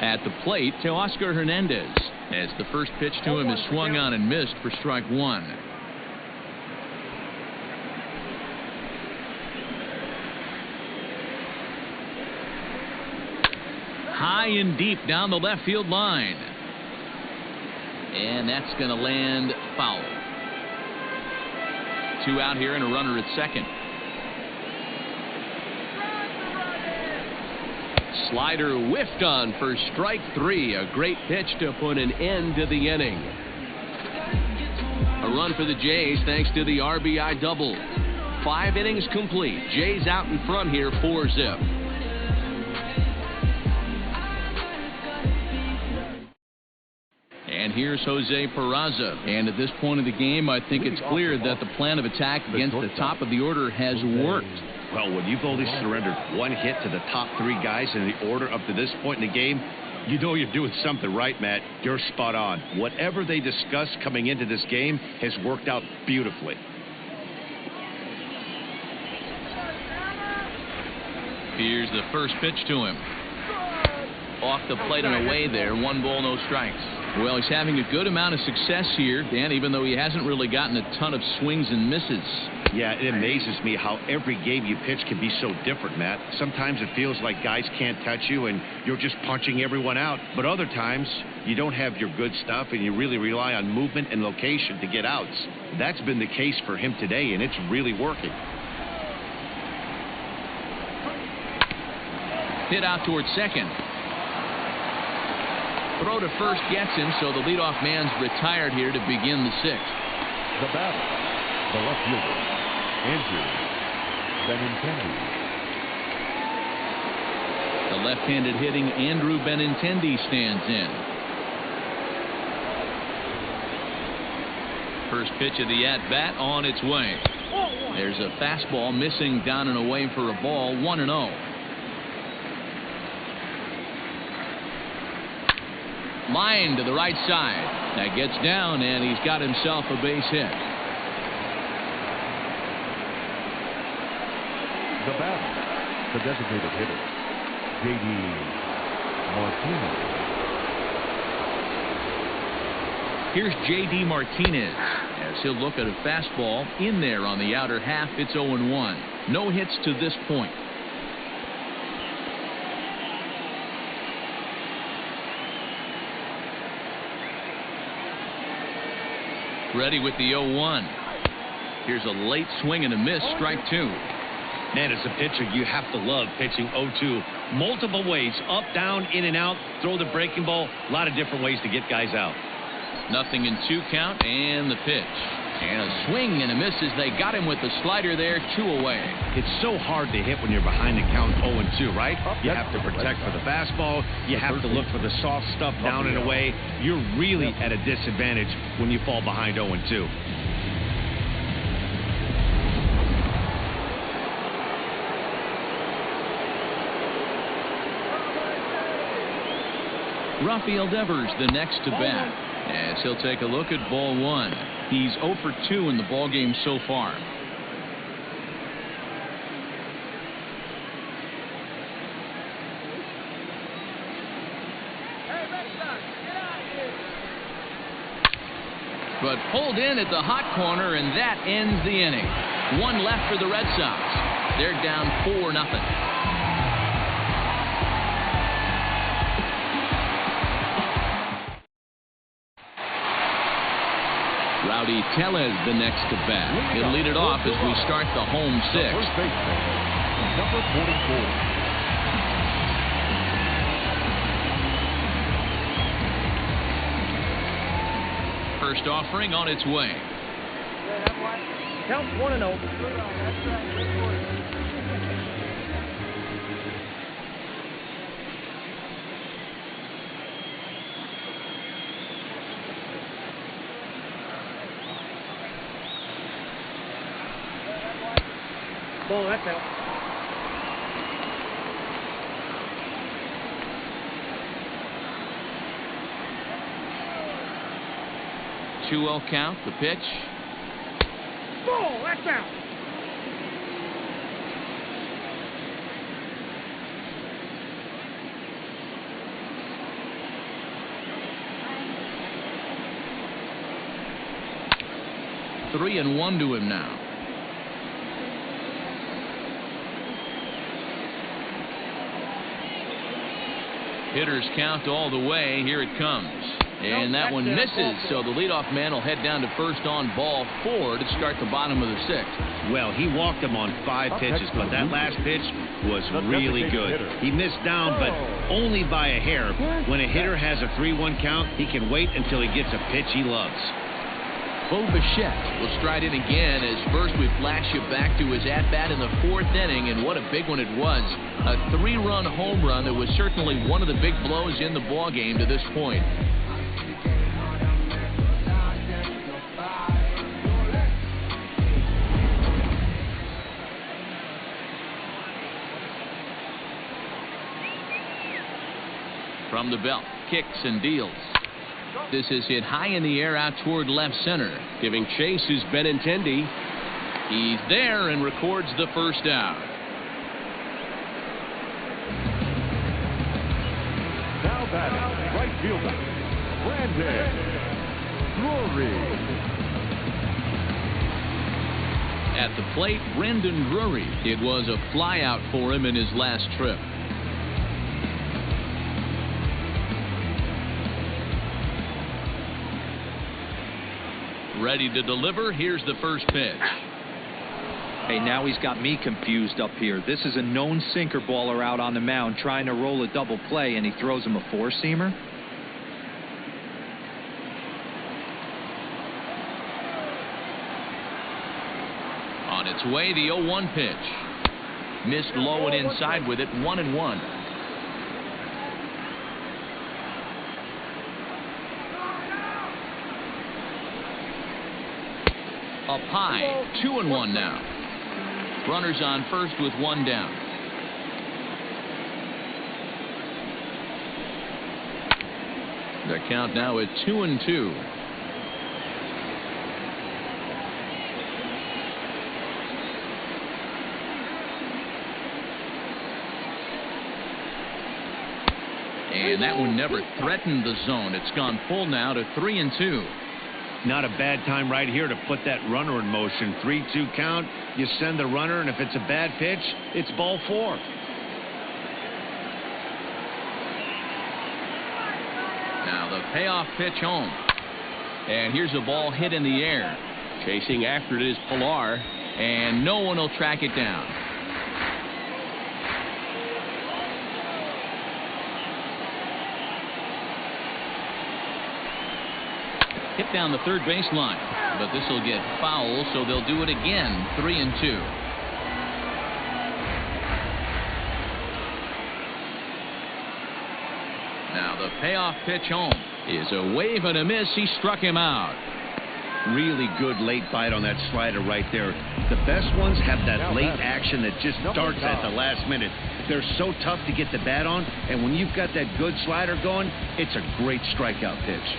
At the plate, Teoscar Hernandez, as the first pitch to him is swung on and missed for strike 1. High and deep down the left field line. And that's going to land foul. 2 out here and a runner at second. Slider whiffed on for strike 3. A great pitch to put an end to the inning. A run for the Jays thanks to the RBI double. 5 innings complete. Jays out in front here, 4-zip. And here's Jose Peraza. And at this point of the game, I think it's clear that the plan of attack against the top of the order has worked. Well, when you've only surrendered 1 hit to the top 3 guys in the order up to this point in the game, you know you're doing something right, Matt. You're spot on. Whatever they discussed coming into this game has worked out beautifully. Here's the first pitch to him. Off the plate and away there. 1 ball, no strikes. Well, he's having a good amount of success here, Dan, even though he hasn't really gotten a ton of swings and misses. Yeah, it amazes me how every game you pitch can be so different, Matt. Sometimes it feels like guys can't touch you and you're just punching everyone out. But other times, you don't have your good stuff and you really rely on movement and location to get outs. That's been the case for him today, and it's really working. Hit out towards second. Throw to first gets him, so the leadoff man's retired here to begin the 6th. The batter, the left fielder, Andrew Benintendi. The left-handed hitting Andrew Benintendi stands in. First pitch of the at-bat on its way. There's a fastball missing down and away for a ball, 1-0. Line to the right side. That gets down, and he's got himself a base hit. The batter, the designated hitter, J.D. Martinez. Here's J.D. Martinez, as he'll look at a fastball in there on the outer half. It's 0-1. No hits to this point. Ready with the 0-1. Here's a late swing and a miss, strike 2. Man, as a pitcher, you have to love pitching 0-2. Multiple ways, up, down, in and out, throw the breaking ball. A lot of different ways to get guys out. 0-2 count, and the pitch. And a swing and a miss as they got him with the slider there, 2 away. It's so hard to hit when you're behind the count 0-2, right? You have to protect for the fastball. You have to look for the soft stuff down and away. You're really at a disadvantage when you fall behind 0-2. Rafael Devers, the next to bat, as he'll take a look at ball 1. He's 0 for 2 in the ballgame so far. But pulled in at the hot corner, and that ends the inning. 1 left for the Red Sox. They're down 4-0. Rowdy Tellez the next to bat. He'll lead it off as we start the home 6. First baseman, number 44. First offering on its way. Count 1-0. Ball, that's out. Two-0 count. The pitch. Ball, that's out. Three and one to him now. Hitters count all the way. Here it comes. And that one misses, so the leadoff man will head down to first on ball 4 to start the bottom of the 6th. Well, he walked him on 5 pitches, but that last pitch was really good. He missed down, but only by a hair. When a hitter has a 3-1 count, he can wait until he gets a pitch he loves. Bo Bichette will stride in again as first we flash you back to his at-bat in the 4th inning, and what a big one it was. A 3-run home run that was certainly one of the big blows in the ballgame to this point. From the belt, kicks and deals. This is hit high in the air out toward left center. Giving chase is Benintendi. He's there and records the first out. Now batting, right fielder, Brandon Drury. At the plate, Brendan Drury. It was a flyout for him in his last trip. Ready to deliver. Here's the first pitch. Hey, now he's got me confused up here. This is a known sinker baller out on the mound trying to roll a double play, and he throws him a 4-seamer. On its way, the 0-1 pitch. Missed low and inside with it, 1-1. Up high, 2-1 now. Runners on first with one down. The count now at 2-2. And that one never threatened the zone. It's gone full now to 3-2. Not a bad time right here to put that runner in motion. 3-2 count. You send the runner, and if it's a bad pitch, it's ball 4. Now the payoff pitch home. And here's a ball hit in the air. Chasing after it is Pilar, and no one will track it down. Hit down the third baseline, but this will get foul, so they'll do it again. 3-2. Now the payoff pitch home is a wave and a miss. He struck him out. Really good late bite on that slider right there. The best ones have that late action that just starts at the last minute. They're so tough to get the bat on, and when you've got that good slider going, it's a great strikeout pitch.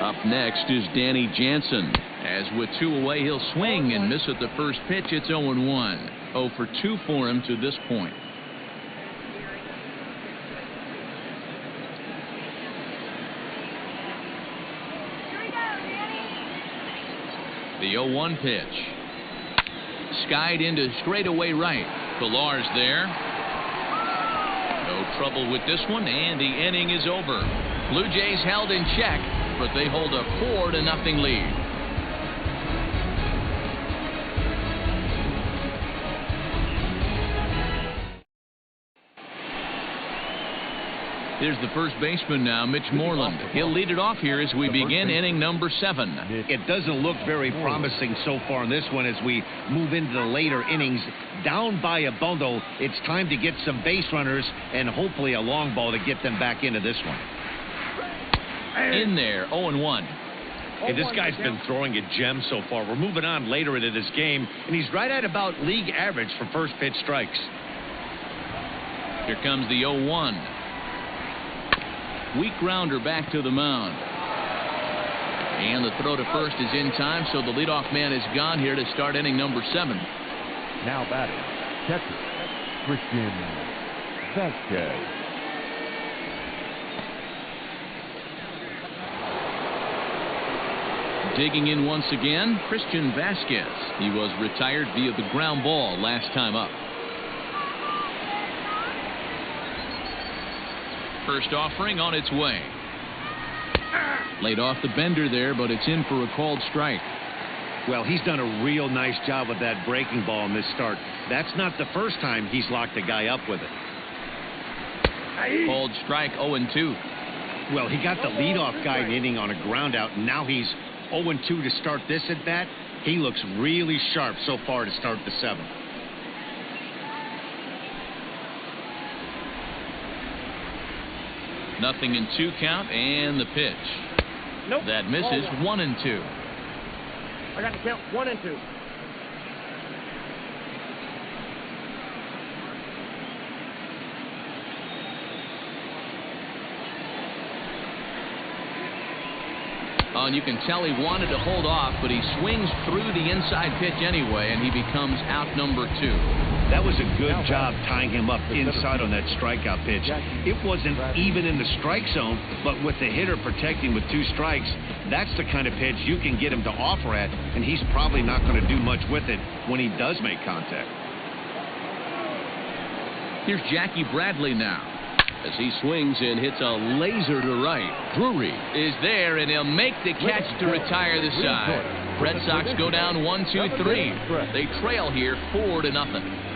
Up next is Danny Jansen. As with 2 away, he'll swing and miss at the first pitch. It's 0-1. 0 for 2 for him to this point. The 0-1 pitch. Skied into straightaway right. Pilar's there. No trouble with this one, and the inning is over. Blue Jays held in check, but they hold a 4-0 lead. Here's the first baseman now, Mitch Moreland. He'll lead it off here as we begin inning number 7. It doesn't look very promising so far in this one as we move into the later innings. Down by a bundle, it's time to get some base runners and hopefully a long ball to get them back into this one. In there, 0-1. Hey, this guy's been throwing a gem so far. We're moving on later into this game, and he's right at about league average for first pitch strikes. Here comes the 0-1. Weak grounder back to the mound. And the throw to first is in time, so the leadoff man is gone here to start inning number 7. Now batting, catcher, Christian Vasquez. Digging in once again, Christian Vasquez. He was retired via the ground ball last time up. First offering on its way. Laid off the bender there, but it's in for a called strike. Well, he's done a real nice job with that breaking ball in this start. That's not the first time he's locked a guy up with it. Called strike, 0-2. Well, he got the leadoff guy inning on a ground out, and now he's 0-2 to start this at bat. He looks really sharp so far to start the 7th. Nothing in 2 count, and the pitch. Nope. That misses. 1-2. I got to count 1 and 2. And you can tell he wanted to hold off, but he swings through the inside pitch anyway, and he becomes out number 2. That was a good job tying him up inside on that strikeout pitch. It wasn't even in the strike zone, but with the hitter protecting with 2 strikes, that's the kind of pitch you can get him to offer at, and he's probably not going to do much with it when he does make contact. Here's Jackie Bradley now, as he swings and hits a laser to right. Drury is there, and he'll make the catch to retire the side. Red Sox go down 1-2-3. They trail here 4-0.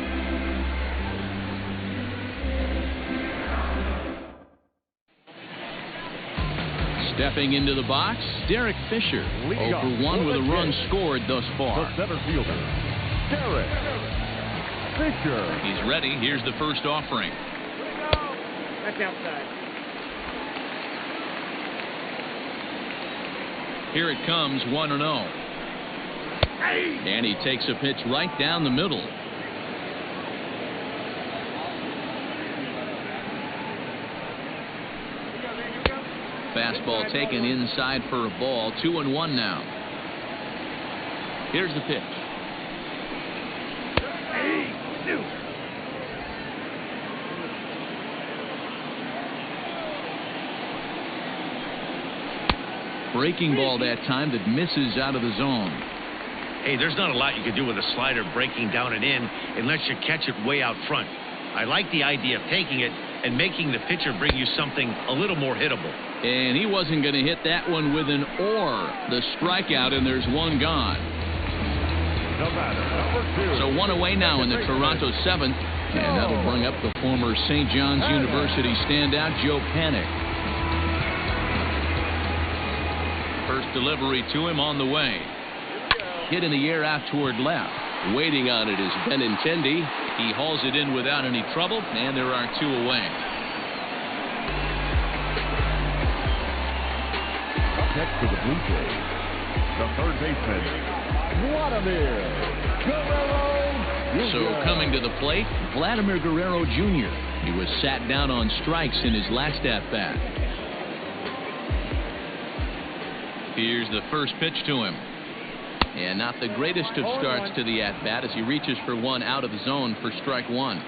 Stepping into the box, Derek Fisher. 0-for-1 with a run scored thus far. The center fielder, Derek Fisher. He's ready. Here's the first offering. That's outside. Here it comes, 1-0. And he takes a pitch right down the middle. Fastball taken inside for a ball. 2-1 now. Here's the pitch. Breaking ball that time that misses out of the zone. Hey, there's not a lot you can do with a slider breaking down and in unless you catch it way out front. I like the idea of taking it and making the pitcher bring you something a little more hittable. And he wasn't going to hit that one with an or. The strikeout, and there's one gone. So 1 away now in the Toronto 7th. And that'll bring up the former St. John's University standout, Joe Panik. First delivery to him on the way. Hit in the air out toward left. Waiting on it is Benintendi. He hauls it in without any trouble, and there are 2 away. Next to the Blue Jays, the third baseman, Vladimir Guerrero Jr. So coming to the plate, Vladimir Guerrero Jr. He was sat down on strikes in his last at-bat. Here's the first pitch to him. And not the greatest of starts to the at-bat as he reaches for one out of the zone for strike 1.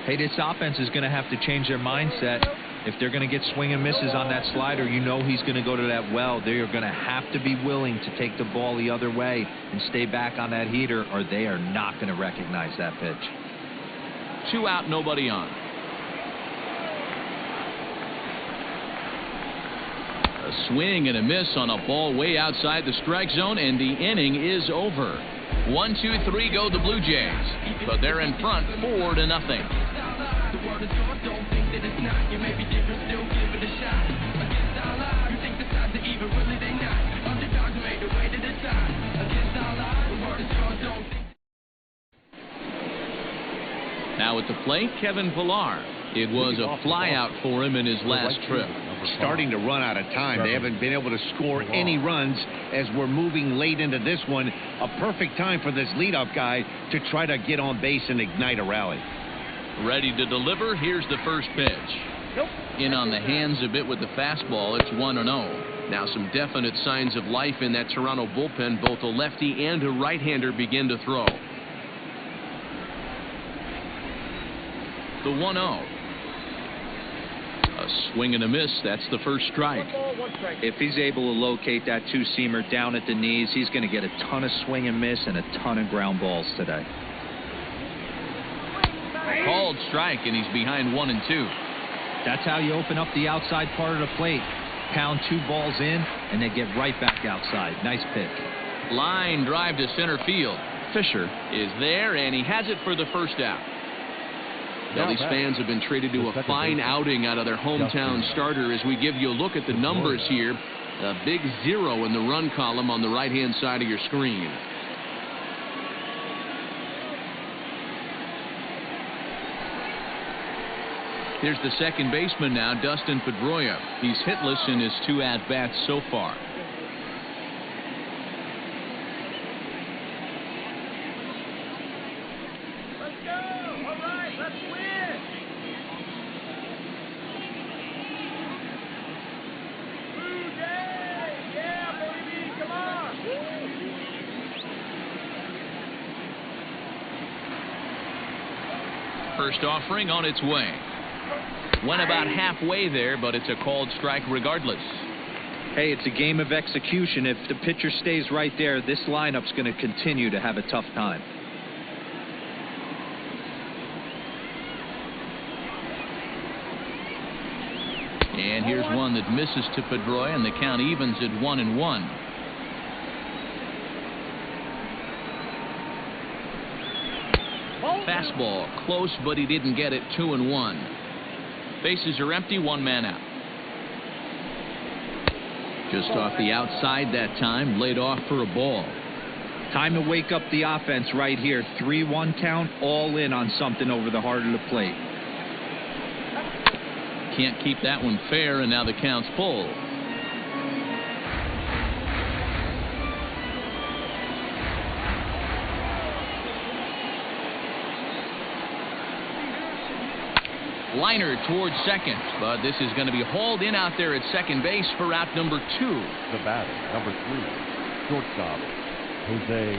Hey, this offense is going to have to change their mindset. If they're going to get swing and misses on that slider, you know he's going to go to that well. They are going to have to be willing to take the ball the other way and stay back on that heater, or they are not going to recognize that pitch. 2 out, nobody on. A swing and a miss on a ball way outside the strike zone, and the inning is over. 1-2-3 go the Blue Jays, but they're in front 4-0. Now at the plate, Kevin Pillar. It was a flyout for him in his last trip. Starting to run out of time. They haven't been able to score any runs as we're moving late into this one. A perfect time for this leadoff guy to try to get on base and ignite a rally. Ready to deliver. Here's the first pitch. In on the hands a bit with the fastball. It's 1-0. Now some definite signs of life in that Toronto bullpen. Both a lefty and a right-hander begin to throw. The 1-0. A swing and a miss. That's the first strike. If he's able to locate that two-seamer down at the knees, he's going to get a ton of swing and miss and a ton of ground balls today. Called strike, and he's behind 1-2. That's how you open up the outside part of the plate. Pound 2 balls in, and they get right back outside. Nice pitch. Line drive to center field. Fisher is there, and he has it for the first out. Phillies fans have been treated to a fine outing out of their hometown starter as we give you a look at the numbers here. A big 0 in the run column on the right-hand side of your screen. Here's the second baseman now, Dustin Pedroia. He's hitless in his 2 at-bats so far. Let's go! All right, let's win! Blue Jay! Yeah, baby! Come on! First offering on its way. Went about halfway there, but it's a called strike regardless. Hey, it's a game of execution. If the pitcher stays right there, this lineup's going to continue to have a tough time. And here's one that misses to Pedroia, and the count evens at 1-1. Fastball close, but he didn't get it. 2-1. Bases are empty, 1 man out. Just off the outside that time, laid off for a ball. Time to wake up the offense right here. 3-1 count, all in on something over the heart of the plate. Can't keep that one fair, and now the count's full. Liner towards second, but this is going to be hauled in out there at second base for out number 2. The batter, number 3, shortstop, Jose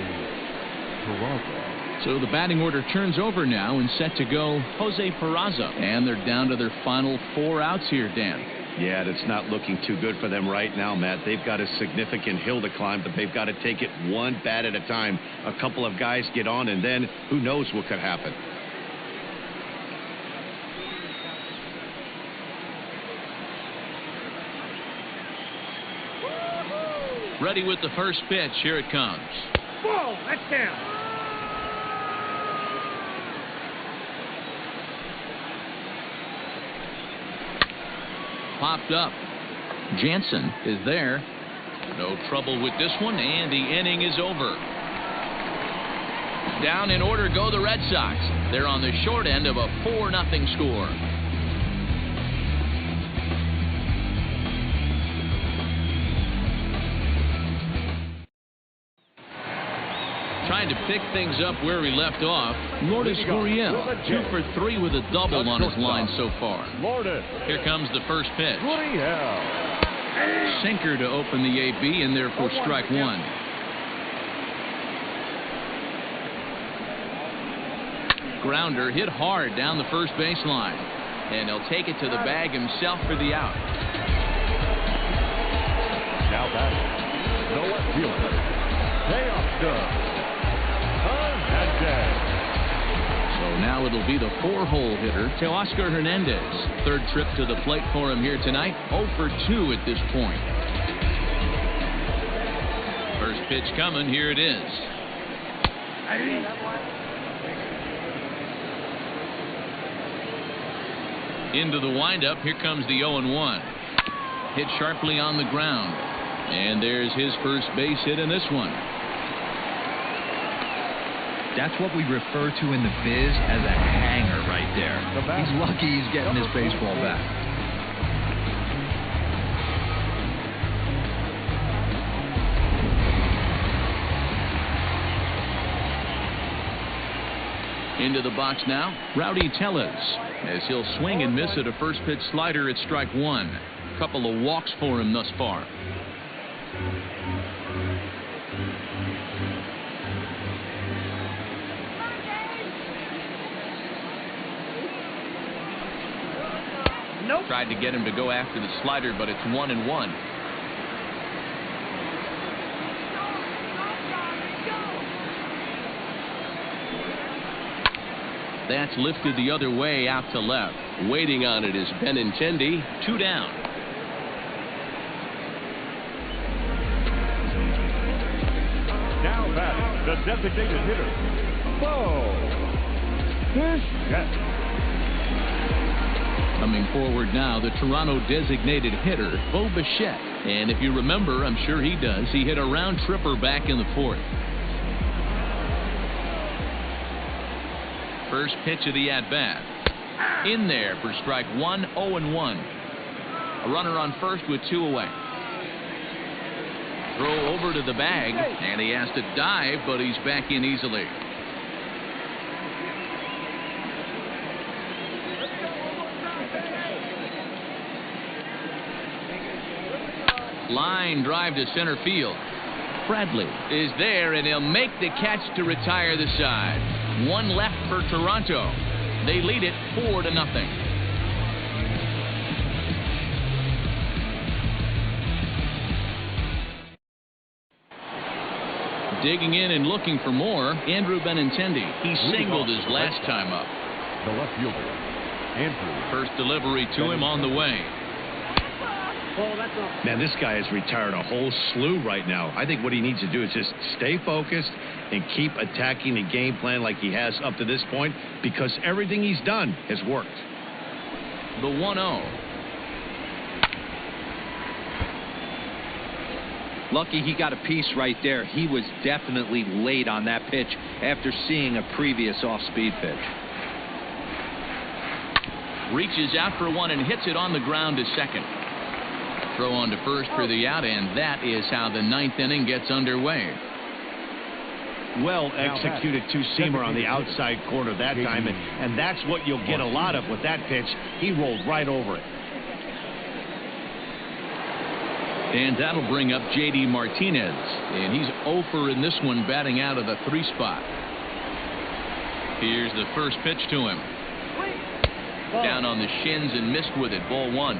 Peraza. So the batting order turns over now and set to go Jose Peraza. And they're down to their final 4 outs here, Dan. Yeah, it's not looking too good for them right now, Matt. They've got a significant hill to climb, but they've got to take it one bat at a time. A couple of guys get on, and then who knows what could happen. Ready with the first pitch. Here it comes. Whoa, that's down. Popped up. Jansen is there. No trouble with this one, and the inning is over. Down in order go the Red Sox. They're on the short end of a 4-0 score. Trying to pick things up where we left off. Lourdes Gurriel, 2 for 3 with a double on his line so far. Here comes the first pitch. Sinker to open the AB, and there for strike 1. Grounder hit hard down the first baseline, and he'll take it to the bag himself for the out. Now batting, the left fielder, Teoscar. So now it'll be the 4-hole hitter, Teoscar Hernandez. Third trip to the plate for him here tonight. 0 for 2 at this point. First pitch coming. Here it is. Into the windup. Here comes the 0-1. Hit sharply on the ground. And there's his first base hit in this one. That's what we refer to in the biz as a hanger right there. He's lucky he's getting his baseball back. Into the box now, Rowdy Tellez, as he'll swing and miss at a first pitch slider at strike one. A couple of walks for him thus far. Nope. Tried to get him to go after the slider, but it's 1-1. That's lifted the other way out to left. Waiting on it is Benintendi. 2 down. Now batting, the designated hitter, Bo Bichette. Coming forward now, the Toronto designated hitter, Bo Bichette. And if you remember, I'm sure he does, he hit a round tripper back in the fourth. First pitch of the at-bat. In there for strike one, 0-1. A runner on first with 2 away. Throw over to the bag, and he has to dive, but he's back in easily. Line drive to center field. Bradley is there, and he'll make the catch to retire the side. 1 left for Toronto. They lead it 4-0. Digging in and looking for more, Andrew Benintendi. He singled his last time up. The left fielder, Andrew. First delivery to him on the way. Man, this guy has retired a whole slew right now. I think what he needs to do is just stay focused and keep attacking the game plan like he has up to this point, because everything he's done has worked. The 1-0. Lucky he got a piece right there. He was definitely late on that pitch after seeing a previous off-speed pitch. Reaches out for one and hits it on the ground to second. Throw on to first for the out, and that is how the 9th inning gets underway. Well executed two-seamer on the outside corner that time, and that's what you'll get a lot of with that pitch. He rolled right over it. And that'll bring up J.D. Martinez, and he's 0 in this one, batting out of the 3 spot. Here's the first pitch to him. Down on the shins and missed with it. Ball 1.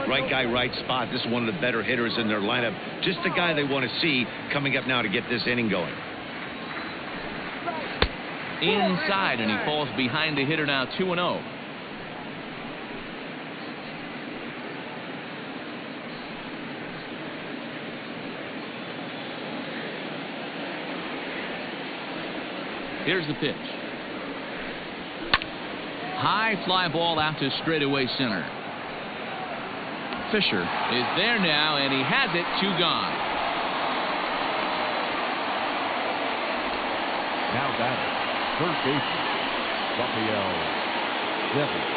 Right guy, right spot. This is one of the better hitters in their lineup. Just the guy they want to see coming up now to get this inning going. Inside, and he falls behind the hitter now, 2-0. Here's the pitch. High fly ball out to straightaway center. Fisher is there now, and he has it. 2 gone. Now batting, third baseman, Rafael Devers.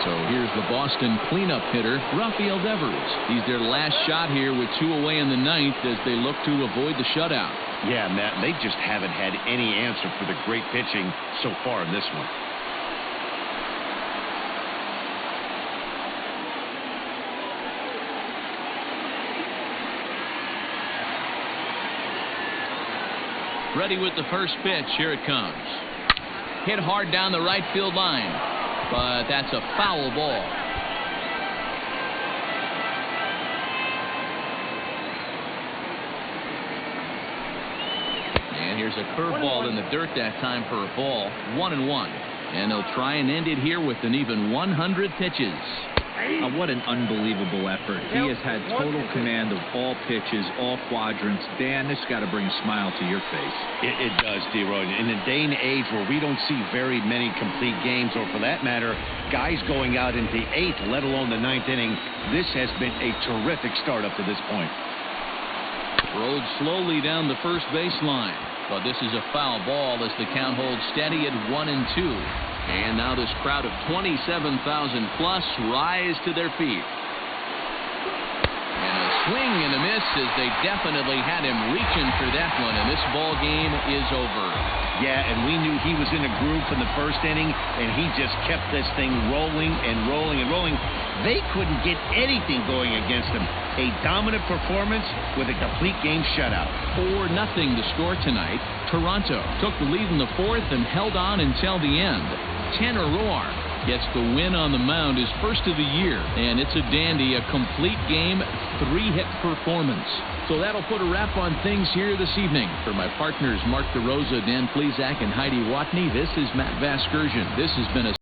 So here's the Boston cleanup hitter, Rafael Devers. He's their last shot here with 2 away in the 9th as they look to avoid the shutout. Yeah, Matt, they just haven't had any answer for the great pitching so far in this one. Ready with the first pitch. Here it comes. Hit hard down the right field line, but that's a foul ball. And here's a curveball in the dirt that time for a ball. 1-1. And they'll try and end it here with an even 100 pitches. What an unbelievable effort. He has had total command of all pitches, all quadrants. Dan, this got to bring a smile to your face. It does, D-Roy. In a day and age where we don't see very many complete games, or for that matter, guys going out into the 8th, let alone the 9th inning, this has been a terrific start up to this point. rolled slowly down the first baseline. But this is a foul ball as the count holds steady at 1-2. And now this crowd of 27,000 plus rise to their feet. And a swing and a miss as they definitely had him reaching for that one. And this ball game is over. Yeah, and we knew he was in a groove in the first inning, and he just kept this thing rolling and rolling and rolling. They couldn't get anything going against him. A dominant performance with a complete game shutout. 4-0 the score tonight. Toronto took the lead in the fourth and held on until the end. Tanner Roark gets the win on the mound, his first of the year, and it's a dandy, a complete game, 3-hit performance. So that'll put a wrap on things here this evening. For my partners Mark DeRosa, Dan Plesac, and Heidi Watney, this is Matt Vasgersian. This has been a